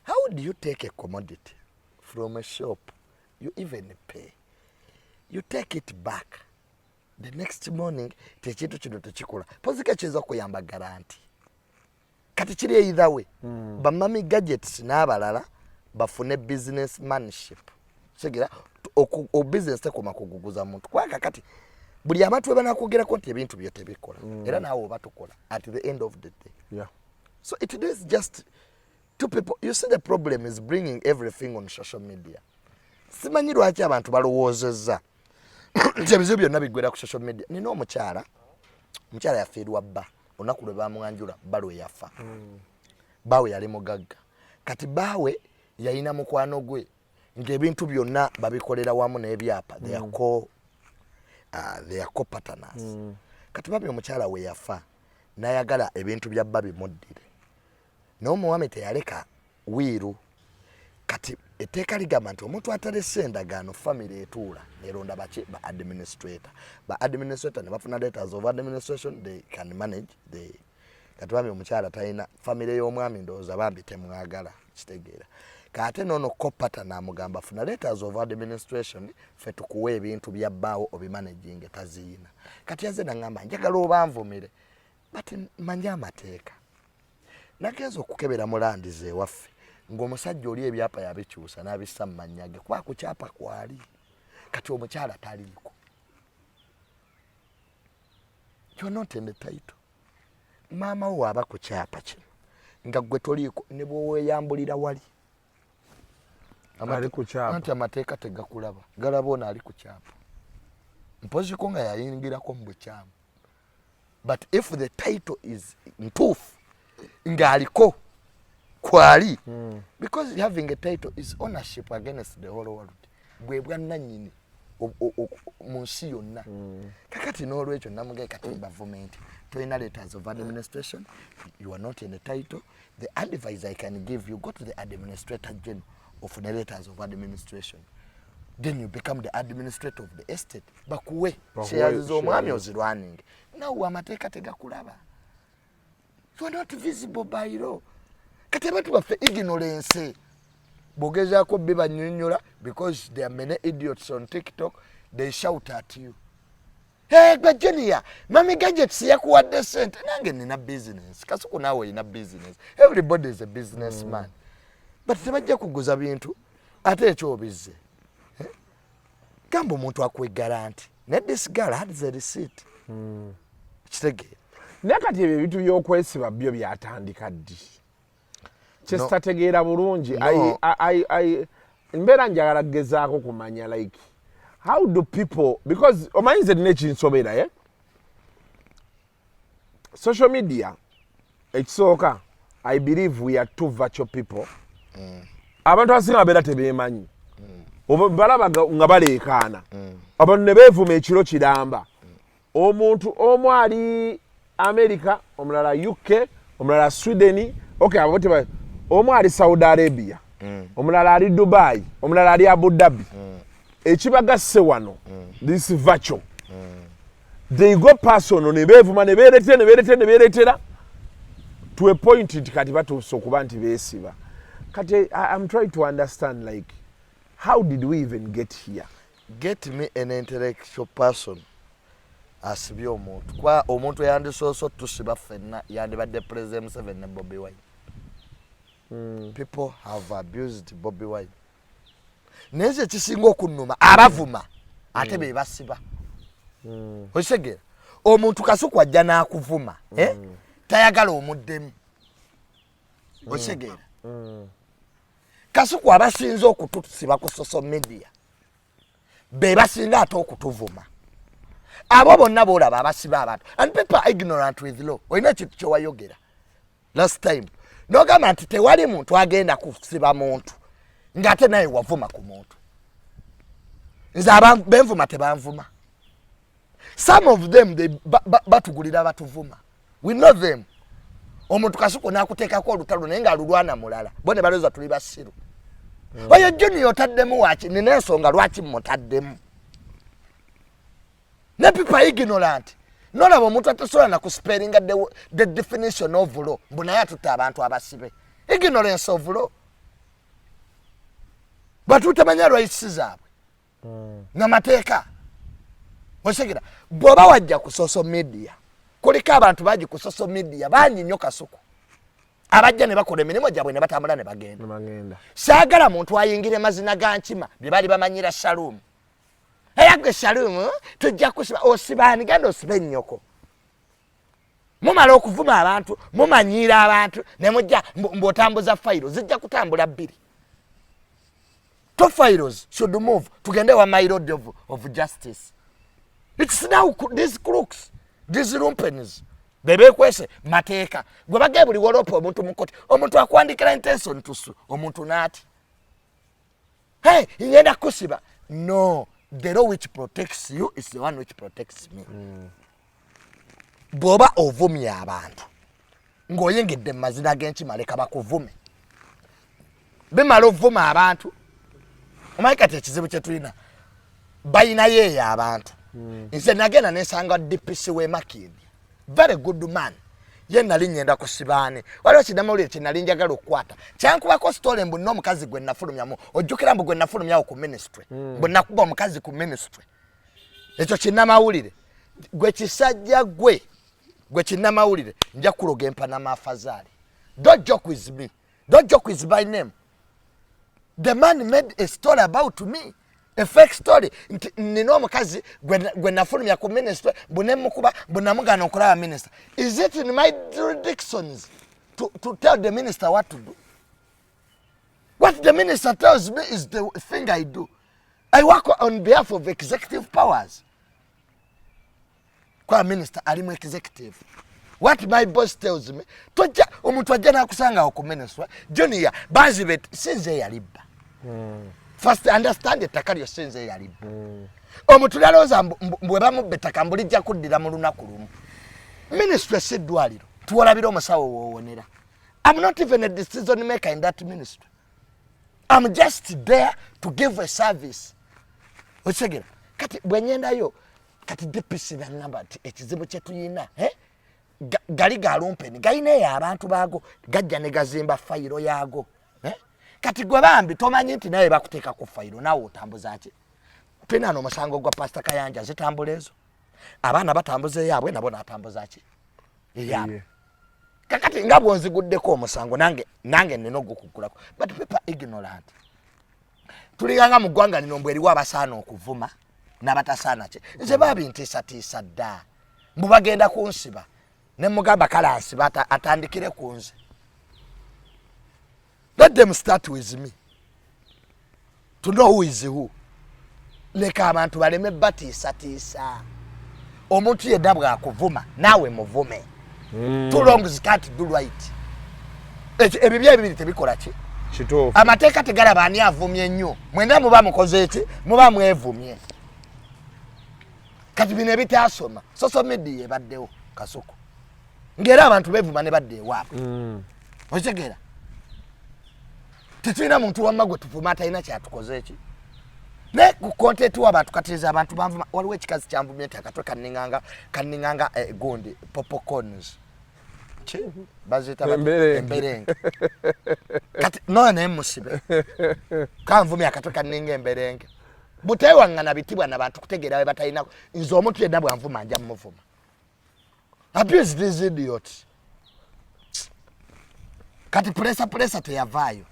how do you take a commodity from a shop you even pay you take it back the next morning tekintu kino tekikola pozika kiza kuyamba garanti kati kiri either way bamami gadgets n'abalala bafune businessmanship segira o business tekoma kuguguza muntu kwa kakati buli abantu banakogera konti ebintu byo tebikola era nawo batukola at the end of the day. Yeah. So it is just two people. You see the problem is bringing everything on social media. Simanyi lwaki abantu balowoozezza ebizibu byonna bigwera ku social media. Nina omukyala yafiirwa bba olunaku lwe bamwanjula balwe yafa bawe yali mugagga kati bawe yalina mukwano gwe ng'ebintu byonna babikolera wamu n'ebyapa they are co-partners. Kati babi omukyala we yafa nayagala ebintu bya bba bimuddire n'omuwami teyaleka wiiru kati etteeka ligamba nti omuntu atalese endagaano family etuula neronda ba administrator ne bafuna letters of administration they can manage kati babi omukyala talina family y'omwami ndowooza bambi temwagala kitegeera kate nono kopata namugamba funa letters of administration fe tukuwa ebintu bya bbaawo obimanaging taziina kati yaze nangamba njagala obanvumire bati manya amateeka nagenza okukebera mulandize waffe ng'omusajja oli ebyapa yabikyusa n'abissa mu mannya ge kwa kukyapa kwali kati omukyala taliiko you're not in the title maama wo aba ku kyapa kino nga gwe toliiko ne bw'oweyambulira wali ali ku kyapa anti amateeka tegakulaba galaba ono ali ku kyapa mpoziko nga yayingirako mu bukyamu but if the title is ntuufu ng'aliko kwali because having a title is ownership against the whole world bwe bwannannyini mu nsi yonna kakati n'olwekyo namugaye kati bavumenti toyina letters of administration you are not in the title the advice I can give you go to the administrator general of the letters of administration then you become the administrator of the estate bakuwe shares z'omwami ozirwaninge nawe amateeka tegakulaba you are not visible by law kati abantu baffe ignorance bogezaako bibanyonnyola because there are many idiots on TikTok they shout at you hey gwe Junior mami gadgets yakuwadde sente nange nina business Kasuku naawe ina business everybody is a businessman but tebajja kuguza bintu ate ekyobizze gamba omuntu akwe garanti ne this girl had the receipt kitegeera naye kati ebyo ebintu by'okwesiba byo byatandika ddi kyesitategeera bulungi mbeera njagala kugezaako kumanya like how do people because omanyi nze nina ekinsobera social media ekisooka I believe we are two virtual people abantu abasinga babeera tebeemanyi balaba nga baleekaana abantu ne beevuma ekiro kiramba omuntu omu ali America omulala UK omulala Sweden okay abo omu ali Saudi Arabia omulala ali Dubai, omulala ali Abu Dhabi. Ekibagasse wano, this virtual. They go personal ne beevuma ne beeretera to a point nti kati batuuse okuba nti beesiba. Kati I'm trying to understand, like, how did we even get here? Get me an intellectual person asibye omuntu. Kwa omuntu yandisoso tusiba fenna yandibadde President 7 ne Bobi Wine. People have abused Bobi Wine. Neze kisinga okunuma abavuma ate be basiba. Osegera omuntu Kasuku ajja n'akuvuma tayagala omuddemu. Osegera Kasuku abasinze okutusiba ku social media be basinga ate okutuvuma. Abo bonna bolaba abasiba abantu. And people are ignorant with law. Oyina kitu kyo wayogera last time nogamba nti tewali muntu agenda kusiba muntu ngate naye wavuma ku muntu. Nze benvuma tebanvuma. Some of them they batugulira batuvuma. We know them. Omuntu Kasuku nakuteekako olutalo naye nga alulwana mulala. Bone baloza tuli basiru. Oyo Junior otaddemu waki nina ensonga lwaki mutaddemu. Ne people ignorant. Nona omuntu atasobola na kuspellinga the definition of law. Mbona yatuta abantu abasibe. Ignorance of law. Batutamanya rights zaabwe. N'amateeka. Osegera bwoba wajja ku social media. Kuliko abantu baji ku social media bangi nnyo Kasuku. Abajja ne bakola emirimu gyabwe ne batambula ne bagenda. Saagala muntu ayingire mazina ga nkima bye bali bamanyira Shalom. Eyagwe Shalom tujja kusiba osibani ganda osibe nnyoko. Mumala okuvuma abantu, mumanyira abantu ne mujja mbotambuza files zijja kutambula bbiri. Two files should move tugende wa my road of justice. It's now these crooks, these lumpens. Bebe kwese mateeka. Gwe bagye buli wolopo omuntu mukoti. Omuntu akwandikira intention tusu. Omuntu nati. Hey, ingenda kusiba. No, the law which protects you is the one which protects me. Boba ovumya abantu. Ngoyengedde mazina g'enkima leka bakuvume. Bemala ovuma abantu. Omaika tekizibu kye tulina. Bayina ye abantu. Nze nagenda nesanga DPC we Makindi. Very good man. Ye nali nyenda kusibane. Waliwo kidamawulire kye nali njagala okukwata. Kyankubako story mbu n'omukazi gwe nafulumyamu. Ojjukira mbu gwe nafulumyawo ku ministry. Mbu nakuba omukazi ku ministry. Ekyo kinnamawulire. Gwe kisajja gwe kinnamawulire. Nja kuloga empana mafazali. Don't joke with me. Don't joke with my name. The man made a story about me. A fake story. Nino omukazi gwe nafulumya ku ministry bunemukuba bunamugana okulaba minister. Is it in my jurisdictions to tell the minister what to do? What the minister tells me is the thing I do. I work on behalf of executive powers. Kwa minister alimu executive. What my boss tells me, toja omuntu ajja nakusanga ku ministry Junior bazibe sinze yaliba. First understand ettaka lyo sinze yaliba. Omuntu laloza mbwe bamubbetaka mbulijja kuddira mu lunaku lumu. Ministry seddwaliro tuwalabira omusawo woowonera. I'm not even a decision maker in that ministry. I'm just there to give a service. Osegera kati bwenyendayo kati DPC na namba ekizibu kye tuyina gali galumpeni gaine abantu bago gajja ne gazimba fayiro yago kati gwe bambi tomanyi nti naye bakuteeka ku fayiro nawe otambuza ki twina no musango gwa Pastor Kayanja zitambulezo abaana batambuze yabwe nabo natambuza ki yabwe kakati ngabo nziguddeko omusango nange nino gukukulako but people ignorant tulinganga mu ggwanga lino mbwe eriwo abasaana okuvuma n'abatasaana ki nze babintiisatiisa dda mbu bagenda kunsiba ne mugamba kalansi atandikire kunze. Let them start with me to know who is who. Leka abantu baleme batiisatiisa omuntu yedda bw'akuvuma naawe muvume. Too long as can't do right. Ebibya ebibiri tebikola ki kituufu. Amateeka tegalaba ani avumye nnyo mwenda muba mukoze eki muba mwevumye. Kati bino ebitasoma social media ebaddewo Kasuku ngera abantu bevuma ne badde ewaabwe. Okitegeera tetulina muntu wamma gwe tuvuma atalina kyatukoze eki ne ku content w'abantu katiriza abantu banvuma waliwo ekikazi kyanvumye nti akatwe kaninganga gundi popcorns bazita emberenge kati none musibe kanvumye akatwe kaninga emberenge butewangana bitibwa nabantu kutegeera batalina nze omuntu yenna bwanvuma nja muvuma abuse this idiot kati pressure teyavaayo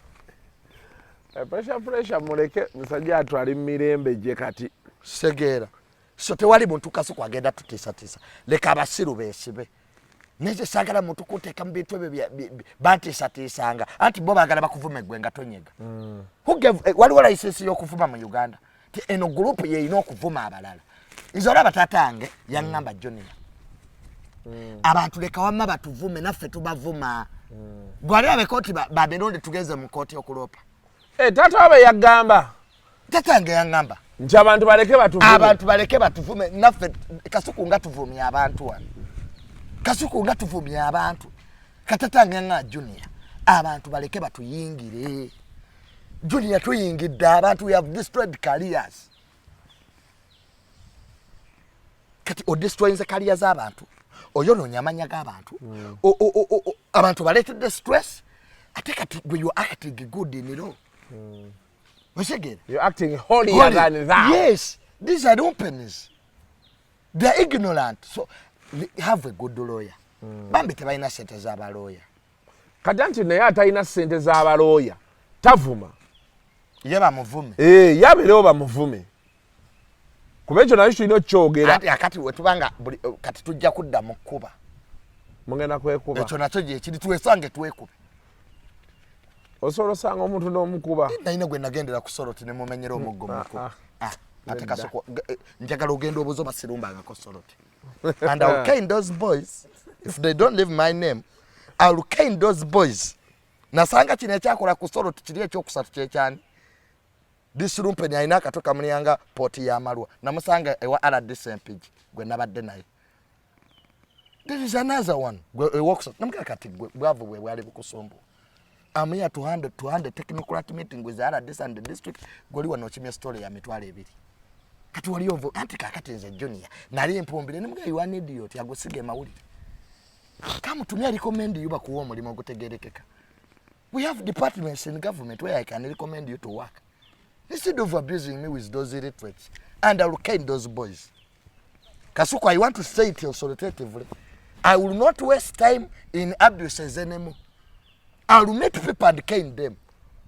pressure muleke musajja atwali mirembe je kati segera so tewali muntu kasuku agenda tutisa leka abasiru besibe neje sagala muntu kuteeka mbitu ebyo batisanga anti bo bagala bakuvume gwenga tonyega wali wala license y'okuvuma mu Uganda ti eno group ye ino okuvuma abalala nzola batatange yangamba Junior abantu leka wamma batuvume naffe tubavuma gwali abekoti babelonde tugeze mu koti okulopa tata wabe yagamba tatange yangamba nti abantu baleke batuvume naffe kasuku nga tuvumye abantu wano kasuku nga tuvumye abantu katatange nga Junior abantu baleke batuyingire Junior tuyingidde abantu we have destroyed careers kati o destroying the careers abantu oyononya amanya g'abantu abantu baletedde stress ate kati gwe you acting good in law you're acting holier than thou. Yes, these are openers. They're ignorant. So have a good lawyer. Bambi tebalina sente z'aba lawyer. Kajanti naye atalina sente z'aba lawyer. Tavuma. Yaba muvume. Yaberewo bamuvume. Kuba ekyo nayo tulina okyogera. Ati akati wetubanga kati tujja kudda mu kkuba. Mugenda kwekuba. Ekyo nakyo gye kiri twesange twekube. Osolo sanga omuntu n'omukuba. Nayina gwe nagendera ku Soroti ne mumenyera omuggo muko. Ate kasoko njagala ogenda obuzo basirumbanga ko Soroti. And I'll cane those boys if they don't leave my name. I'll cane those boys. Nasanga kino ekyakola ku Soroti kiri ekyokusatu kyekyani. Disirumpe ni ayina katoka mnyanga poti ya Marwa. Namusanga ewa RDC MPG gwe nabadde naye. There is another one. Gwe works. Namka kati bwavo bwe wali bukusombo. I'm here to hand the technocrat meeting with the RDC and the district. Goli wanochimia story ya mitwale ebiri. Kati wali ovo anti kakati nze Junior. Nali empombile nimuga you an idiot yagosige mawuli. Kama tumia recommend you bakuwa omulimo ogutegerekeka. We have departments in government where I can recommend you to work. Instead of abusing me with those illiterates, and I will cane those boys. Kasuko, I want to say it authoritatively. I will not waste time in abuses anymore. I will meet people and cane them.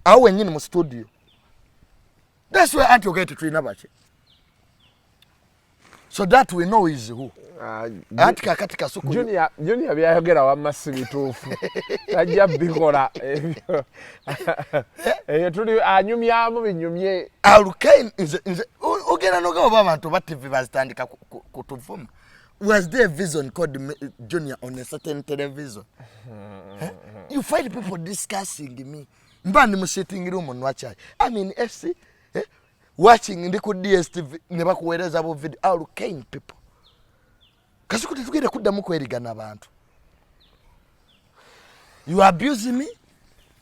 I will in my studio. That's where Auntie get to train about it. So that we know is who. Auntie kakati Kasuko. Junior byayogera wa masibituufu. Tajja bikola. Tuli anyumyamu binyumye. Alukane is ogera no go abantu bativi bazitandika kutuvuma. Was there a vision called Junior on a certain television? You find people discussing me. Mbandi mu sitting room on watch. I mean FC watching ndi ku DSTV ne bakuwereza abo video. Alukane people. Kasuku tugere kuddamu kwerigana abantu. You abuse me,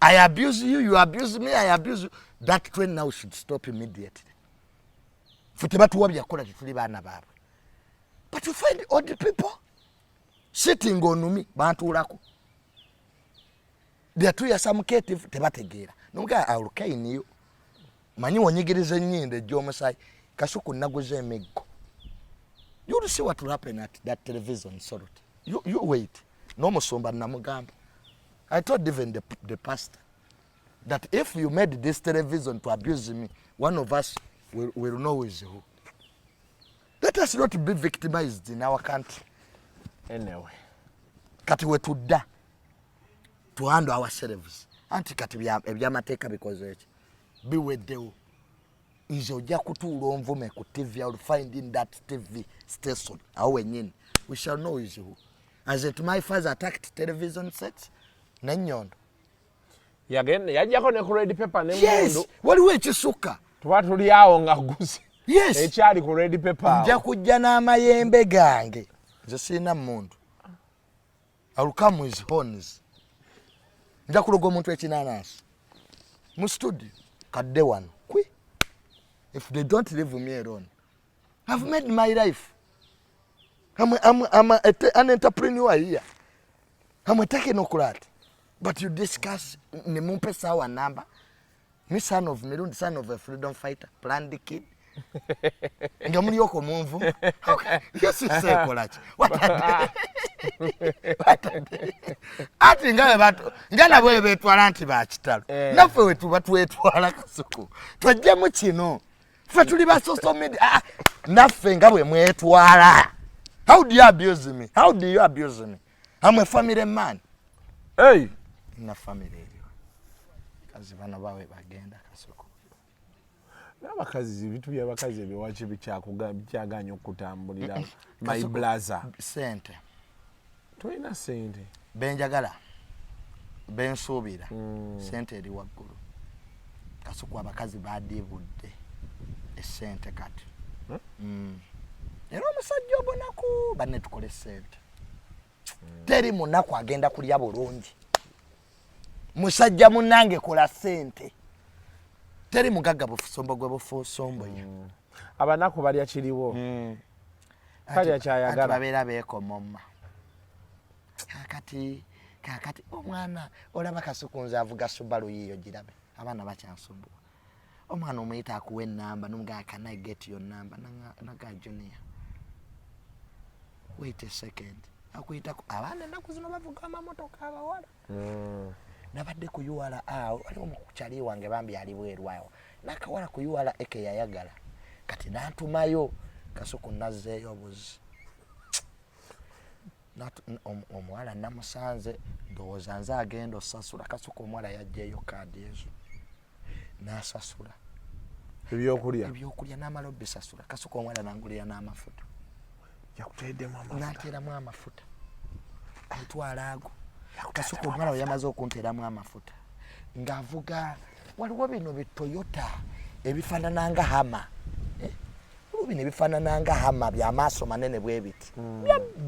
I abuse you, you abuse me, I abuse you. That trend now should stop immediately. Futebatu wabyakola tuli bana baba. But you find all the people sitting on me, bantu ulako. They are too yasamukative tebategeera. Numuga alukane you. Manyi wonyigirize nyinde Jomasai Kasuku naguze emiggo. You will see what will happen at that television Sorot. You wait. No musomba namugamba. I told even the pastor that if you made this television to abuse me, one of us will know who is who. Let us not be victimized in our country. Anyway. Kati we to handle ourselves. Anti kati ebyamateeka because be with you. Izo ojja kutuula onvume ku TV, I will find in that TV station. We shall know is who. As it my father attacked television sets, Nenyondo. Yajjako ne ku red paper ne mundu. Yes, waliwo ekisuka. Tuba tuli awo nga gusi. Yes. Ekyali ku red paper. Nja kujja n'amayembe gange. Nze sirina mundu. I will come with horns. Nja kuloga omuntu ekinanasi. mu studio kadde wano kwi if they don't leave me alone I've made my life. I'm an entrepreneur here. I'm a technocrat. But you discuss the Mumpesa our number. Me son of Mirun, son of a freedom fighter, planned the kid. Ngamulioko mumvu. Okay. Yes, you say collage. What a day. What a day. I think ngana bwe betwala nti ba kitalo. Nafe wetu batwetwala kasuku. Twajjemu kino. Fe tuli ba social media. Nafe nga bwe mwetwala. How do you abuse me? How do you abuse me? I'm a family man. Hey, na family. Kazi bana bawe bagenda kasuku. N'abakazi bitu by'abakazi ebiwachi bikyaganya okutambulira my blazer sente toyina sente benjagala bensuubira sente eri waggulu kasuku abakazi badibudde esente kati era omusajja obonaku banne tukole sente teri munaku agenda kulya bulungi musajja munange kola sente teri mugaga bufusombo gwe bufusombo yo abanaku balya kiriwo kalya kyayagala babeera beekomomma kakati omwana olaba kasukunza avuga Subaru yiyo girabe abaana bakyansumbuwa omwana omuyita akuwa ennamba n'omugaa can I get your number naga Junior wait a second akuyitako abaana ennaku zino bavuga amamotoka abawala nabadde kuyuwala awo waliwo mukukyali wange bambi ali bweru awo nakawala kuyuwala eke yayagala kati nantumayo kasuku nazzeeyo obuzi omuwala namusanze ndowooza nze agenda osasula kasuku omuwala yajjaeyo kaadi ezo nasasula ebyokulya n'amala obisasula kasuku omuwala nangulira n'amafuta yakuteeddemu nateeramu amafuta antwala ago kasuku omwana we yamaze okunteeramu amafuta ng'avuga waliwo bino bitoyota ebifaanana nga hama bino ebifaanana nga hama byamaaso manene bwe biti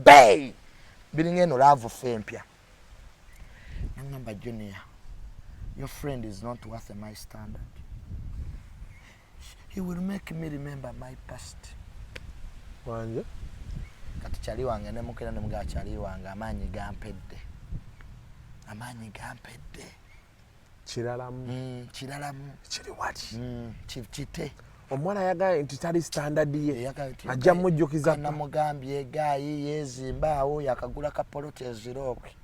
bay biringa eno laavu fempya nangamba Junior your friend is not worth my standard he will make me remember my past wanje kati kyali wange nemukira nemugaa kyali wange amaanyi gampedde kiralamu kiri wati kite omwana yagaye nti tali standard ye ajja mujjukiza namugambye egayi yezimba awo yakagula kapoloti ezirobwe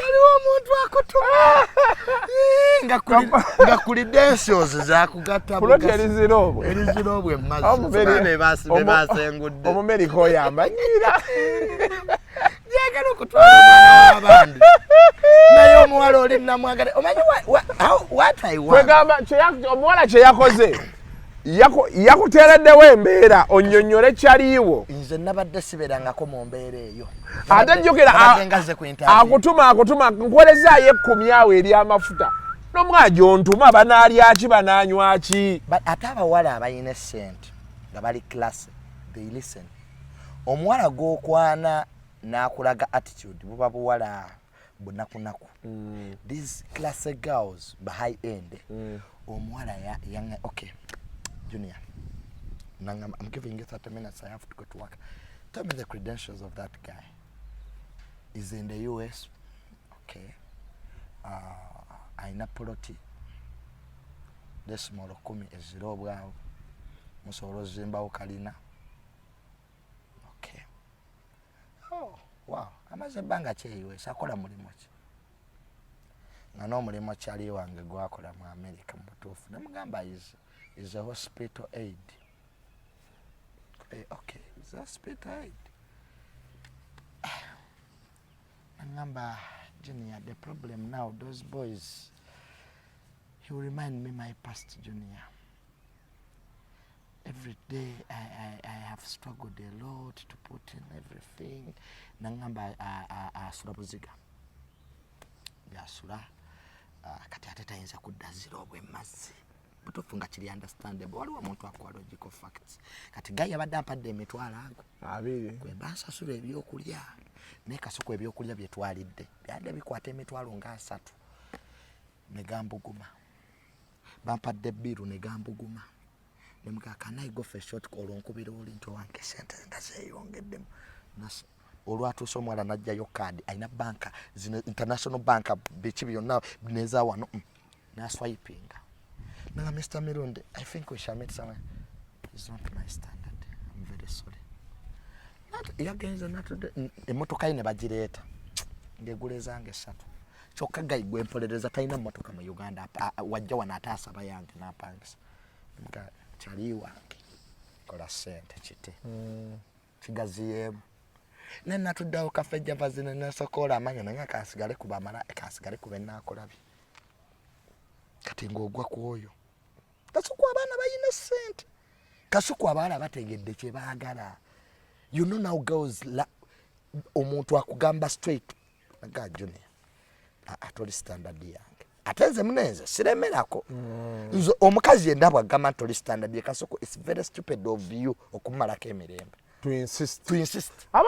waliwo omuntu akutuma nga kuli densios zakugatta erizirobwe mumazibasengudde omumerika oyo amanyira jagala okutwala omwana w'abandi naye omuwala oli namwagala omanyi what I want kwegamba omuwala kye yakoze yakuteereddewo embeera onnyonnyole kyaliiwo nze nabadde siberangako mu mbeera eyo ate jjukira akutuma nkolezaayo 10 awo eri amafuta n'omwana gyontuma banaalya ki banaanywa ki ate abawala abayina essente nga bali classe they listen omuwala gw'okwana n'akulaga attitude buba buwala bunakunaku these classe girls by high end omuwala okay Junior I'm giving you 30 minutes I have to go to work tell me the credentials of that guy is in the US okay aina poloti desimolo 10 eziro bwawo musobola ozimbawo kalina okay oh wow amaze banga kyeyiwe akola mulimu ki nga n'omulimu kyali wange gwakola mu America mu butuufu nemugamba is a hospital aid okay is a hospital aid nangamba Junior the problem now those boys you remind me my past Junior every day I have struggled a lot to put in everything nangamba asula buziga yasula kati ate tayinza kudda zirobwe mazzi butofu nga kiri understandable waliwo omuntu akwa logical facts kati gayi abadde ampadde emitwalo ago abiri gwe bansasula ebyokulya naye kasuku ebyokulya byetwalidde byadde bikwata emitwalo nga 3 ne gambuguma bampadde biru ne gambuguma ne muka can I go for a short call onkubira oli nti wange sente ndazeeyongeddemu olwatuusa omwala najjayo kaadi alina banka zino international banka biki byonna neza wano naswipinga naga Mr. Mirundi I think we shall meet somewhere. It's not my standard. I'm very sorry. Yagenze natude emotoka ine bagireeta ngegule zange 3 kyokka gayigwe empolereza talina motoka mu Uganda wajja wana ataasa bayange napangisa mga kyali wange kola sente kite kigaziyemu ne natuddawo kafe java zino nasokola amanya nanga kasigale kuba mala kasigale kuba nakolabye kati ng'ogwa kwoyo kasuku abaana bayina sente kasuku abaala bategedde kye baagala. You know now girls omuntu akugamba straight naga Junior atoli standard yange atenze munenze siremerako nzo omukazi endabwa agamba atoli standard ye kasuku. It's very stupid of you okumalako emirembe to insist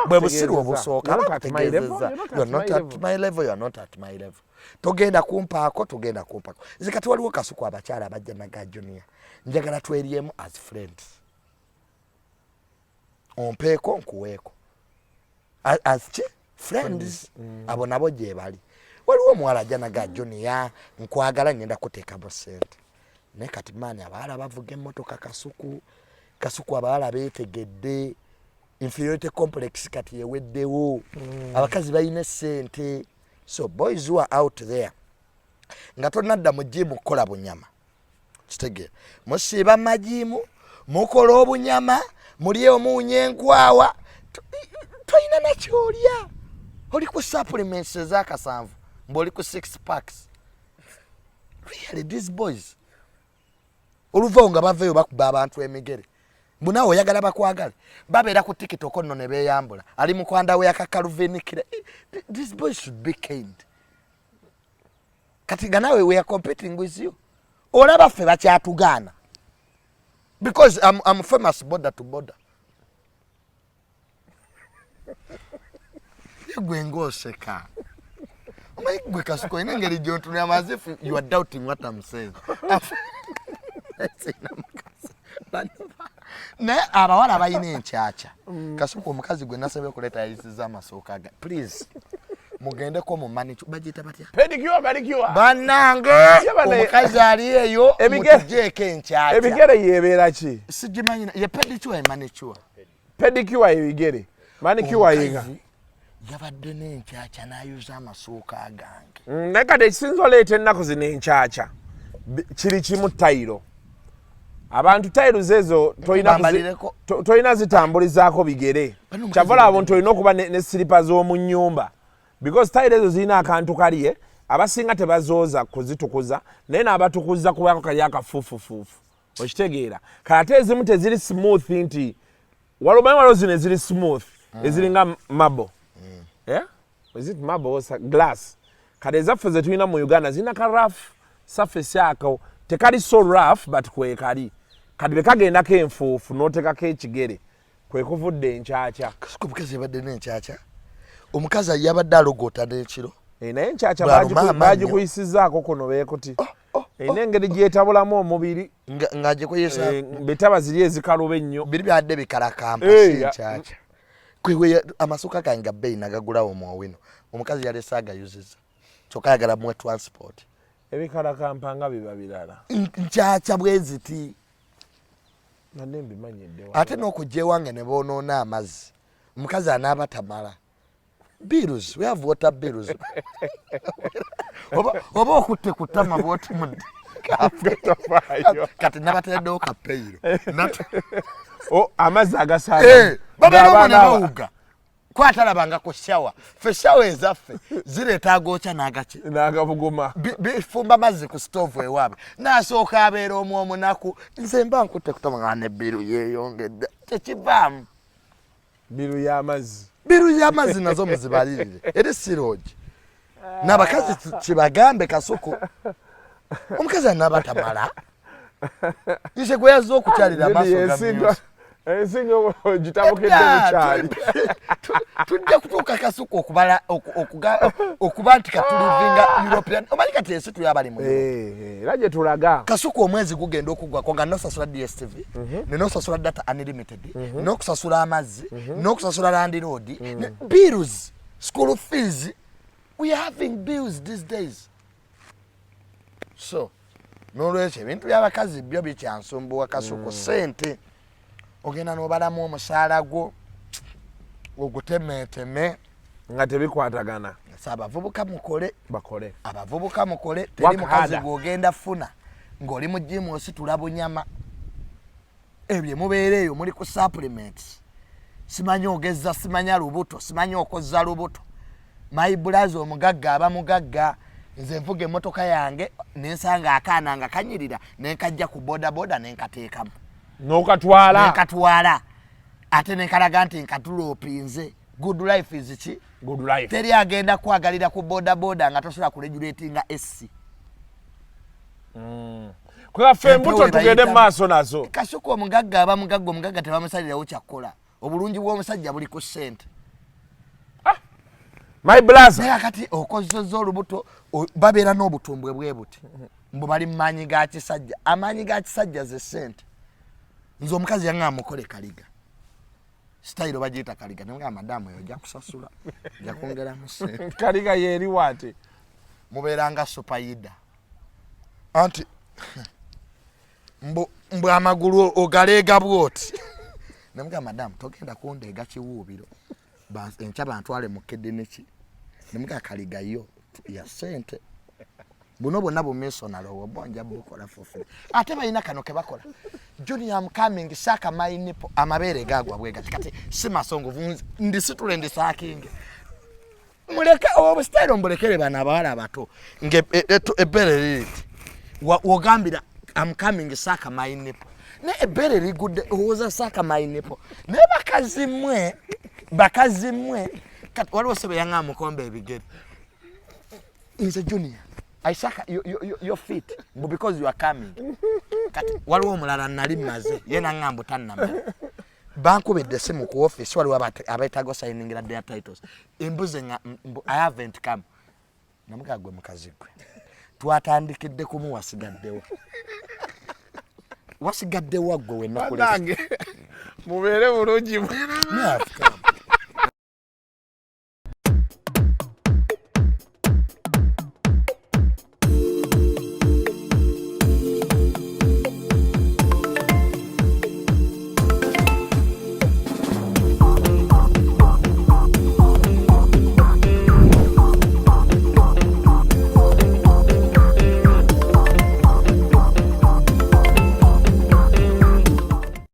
bwe busiru obusooka abakutegeezeza you're not at my level, you're not at my level. Togenda kumpaako zikati waliwo kasuku abakyala abajja naga Junior njagala tweriemu as friends ompeeko nkuweeko as friends abo nabo gye bali. Waliwo omuwala ajja naga Junior nkwagala ngenda kuteekamo sente naye kati maani abaala bavuga emmotoka kasuku abaala beetegedde inferiority complex kati yeweddewo abakazi balina sente. So boys who are out there nga tonadda mu gym kukola bunyama kitegeera musiba majimu mukola obunyama mulye omunye enkwawa toyina nakyolya oli ku supplements ez'akasanvu mboli ku 6 packs. Really these boys oluvawo nga baveyo bakuba abantu emigere mbunaawe oyagala bakwagale babeera ku TikTok nno ne beeyambula ali mu kwandawe yakakaluvenikira. These boys should be kind. Kati ganawe we are competing with you olaba ffe bakyatugaana because I'm famous border to border. Yegwe ngoseka omayigwe kasuko ine ngeri gyontunira as if you are doubting what I'm saying. Ne abawala bayina enkyakya kasuko omukazi gwe nasabye okuleeta yayisiza amasooka aga please mugendeko mu manichu bagita batya pedicure banange omukazi ali eyo mutujeko enkyakya ebigere yebeera ki sijimanyina ye pedicure pedicure ebigere manicure yinga yabadde n'enkyakya n'ayuza amasooka agange naye kati ekisinza oleeta ennaku zino enkyakya kiri kimu tayiro. Abantu tayiruze ezo toyina zitambulizaako bigere kyavola abo ntolina okuba ne siripa z'omu nnyumba because tayiro ezo zirina akantu kaliye abasinga tebazooza kuzitukuza naye n'abatukuza kubako kali akafuufufuufu okitegeera kati ate ezimu teziri smooth nti waliwo zino eziri smooth eziringa marble is it marble or glass kati ezaffe ze tulina mu Uganda zirina ka rough surface ako tekali so rough but kwekali kati bekagendako enfuufu n'otekako ekigere kwe kuvudde enkyakya. Kasuku omukazi yabadde n'enkyakya omukazi yabadde alogoota n'ekiro naye enkyakya bagikuyisizaako kuno beekuti erina engeri gyetabulamu omubiri ng'agikuyisa betaba ziri ezikaluba ennyo biri byadde bikalakampa si enkyakya kwewe amasuka gange gabbeeyi nagagulawo mwowino omukazi yalese agayuziza kyokka ayagala muwe transport ebikalakampa nga biba birala nkyakya bweziti ate n'okujja ewange ne boonoona amazzi omukazi anaaba tamala bills we have water bills oba okutte ku ttama bw'otumudde kati nabatereddewo kapeyiro amazzi agasaana babeeramu ne bawuga kwatalabanga ku shawa fe shawa ezaffe zireeta agooca n'agabuguma bifumba mazzi ku stove ewaabwe n'asooka abeera omunaku nze mba nkutte kutama nga ne biru yeeyongedde tekivaamu biru y'amazzi nazo muzibalirire eri siroogi n'abakazi kibagambe kasuku omukazi anaaba tamala ise gwezo okukyalira amaso gamyo ensingo gitabukedde bukyali tujja kutuuka Kasuku okuba nti katulivinga European omanyi kati ensi tuyabali mu era gye tulaga Kasuku omwezi gugenda okuggwako nga nosasula DSTV nenosasula data unlimited nokusasula amazzi nokusasula land road bills school fees we are having bills these days so nolwekyo ebintu by'abakazi byo bikyansumbuwa Kasuku sente ogenda n'obalamu omusaala gwo ogutemeteme nga tebikwatagana abavubuka mukole bakole abavubuka mukole teri mukazi gwogenda funa ng'oli mu gym ositula bunyama ebyo mubeereeyo muli ku supplements simanyi ogezza simanya lubuto simanyi okozza lubuto my brother omugagga aba mugagga nze nvuga emmotoka yange nensanga akaana nga kanyirira nenkajja ku bodaboda nenkateekamu n'okatwala ate nenkalaga nti nkatulopinze good life is ki good life teri agenda kwagalira ku bodaboda nga tosobola kuregulatinga SC kwaffe embuto tugende mu maaso nazo Kasuku omugagga aba mugagga omugagga tebamusalirawo kyakkola obulungi bw'omusajja buli ku ssente my brother naye kati okozesa olubuto babeera n'obutumbwe bwe buti mbu bali mu maanyi ga kisajja amaanyi ga kisajja ze ssente nze omukazi yanga mukole kaliga style bagiyita kaliga nemga madamu yo jakusasula jakongera ssente kaliga yeri wate mubeeranga supayida anti mbu amagulu ogaleega bwoti nemga madamu togenda kundeega kiwuubiro enkya bantwale mukedde neki nemga kaliga yo ya ssente buno bonna bumisonal obonja bukola fufu ate balina kano ke bakola Junior am coming saka mainipo amabeere gagwa bwega kati simasongo ndisitule ndisakinge muleka obustyle mbulekere bana abawala abato nge ebere liti wogambira am coming saka mainipo ne ebere ligudde owoza saka mainipo ne bakazimwe kati waliwo sebe yanga mukombe ebigere inze Junior I saka your feet because you are coming kati waliwo omulala nali maze yena ngambo tannamba bankubidde simu ku office waliwo abaitago signing their titles embuze I haven't come namukagwe mukazi gwe twatandikidde kumu wasigaddewa gwe wenna kule mubeere bulungi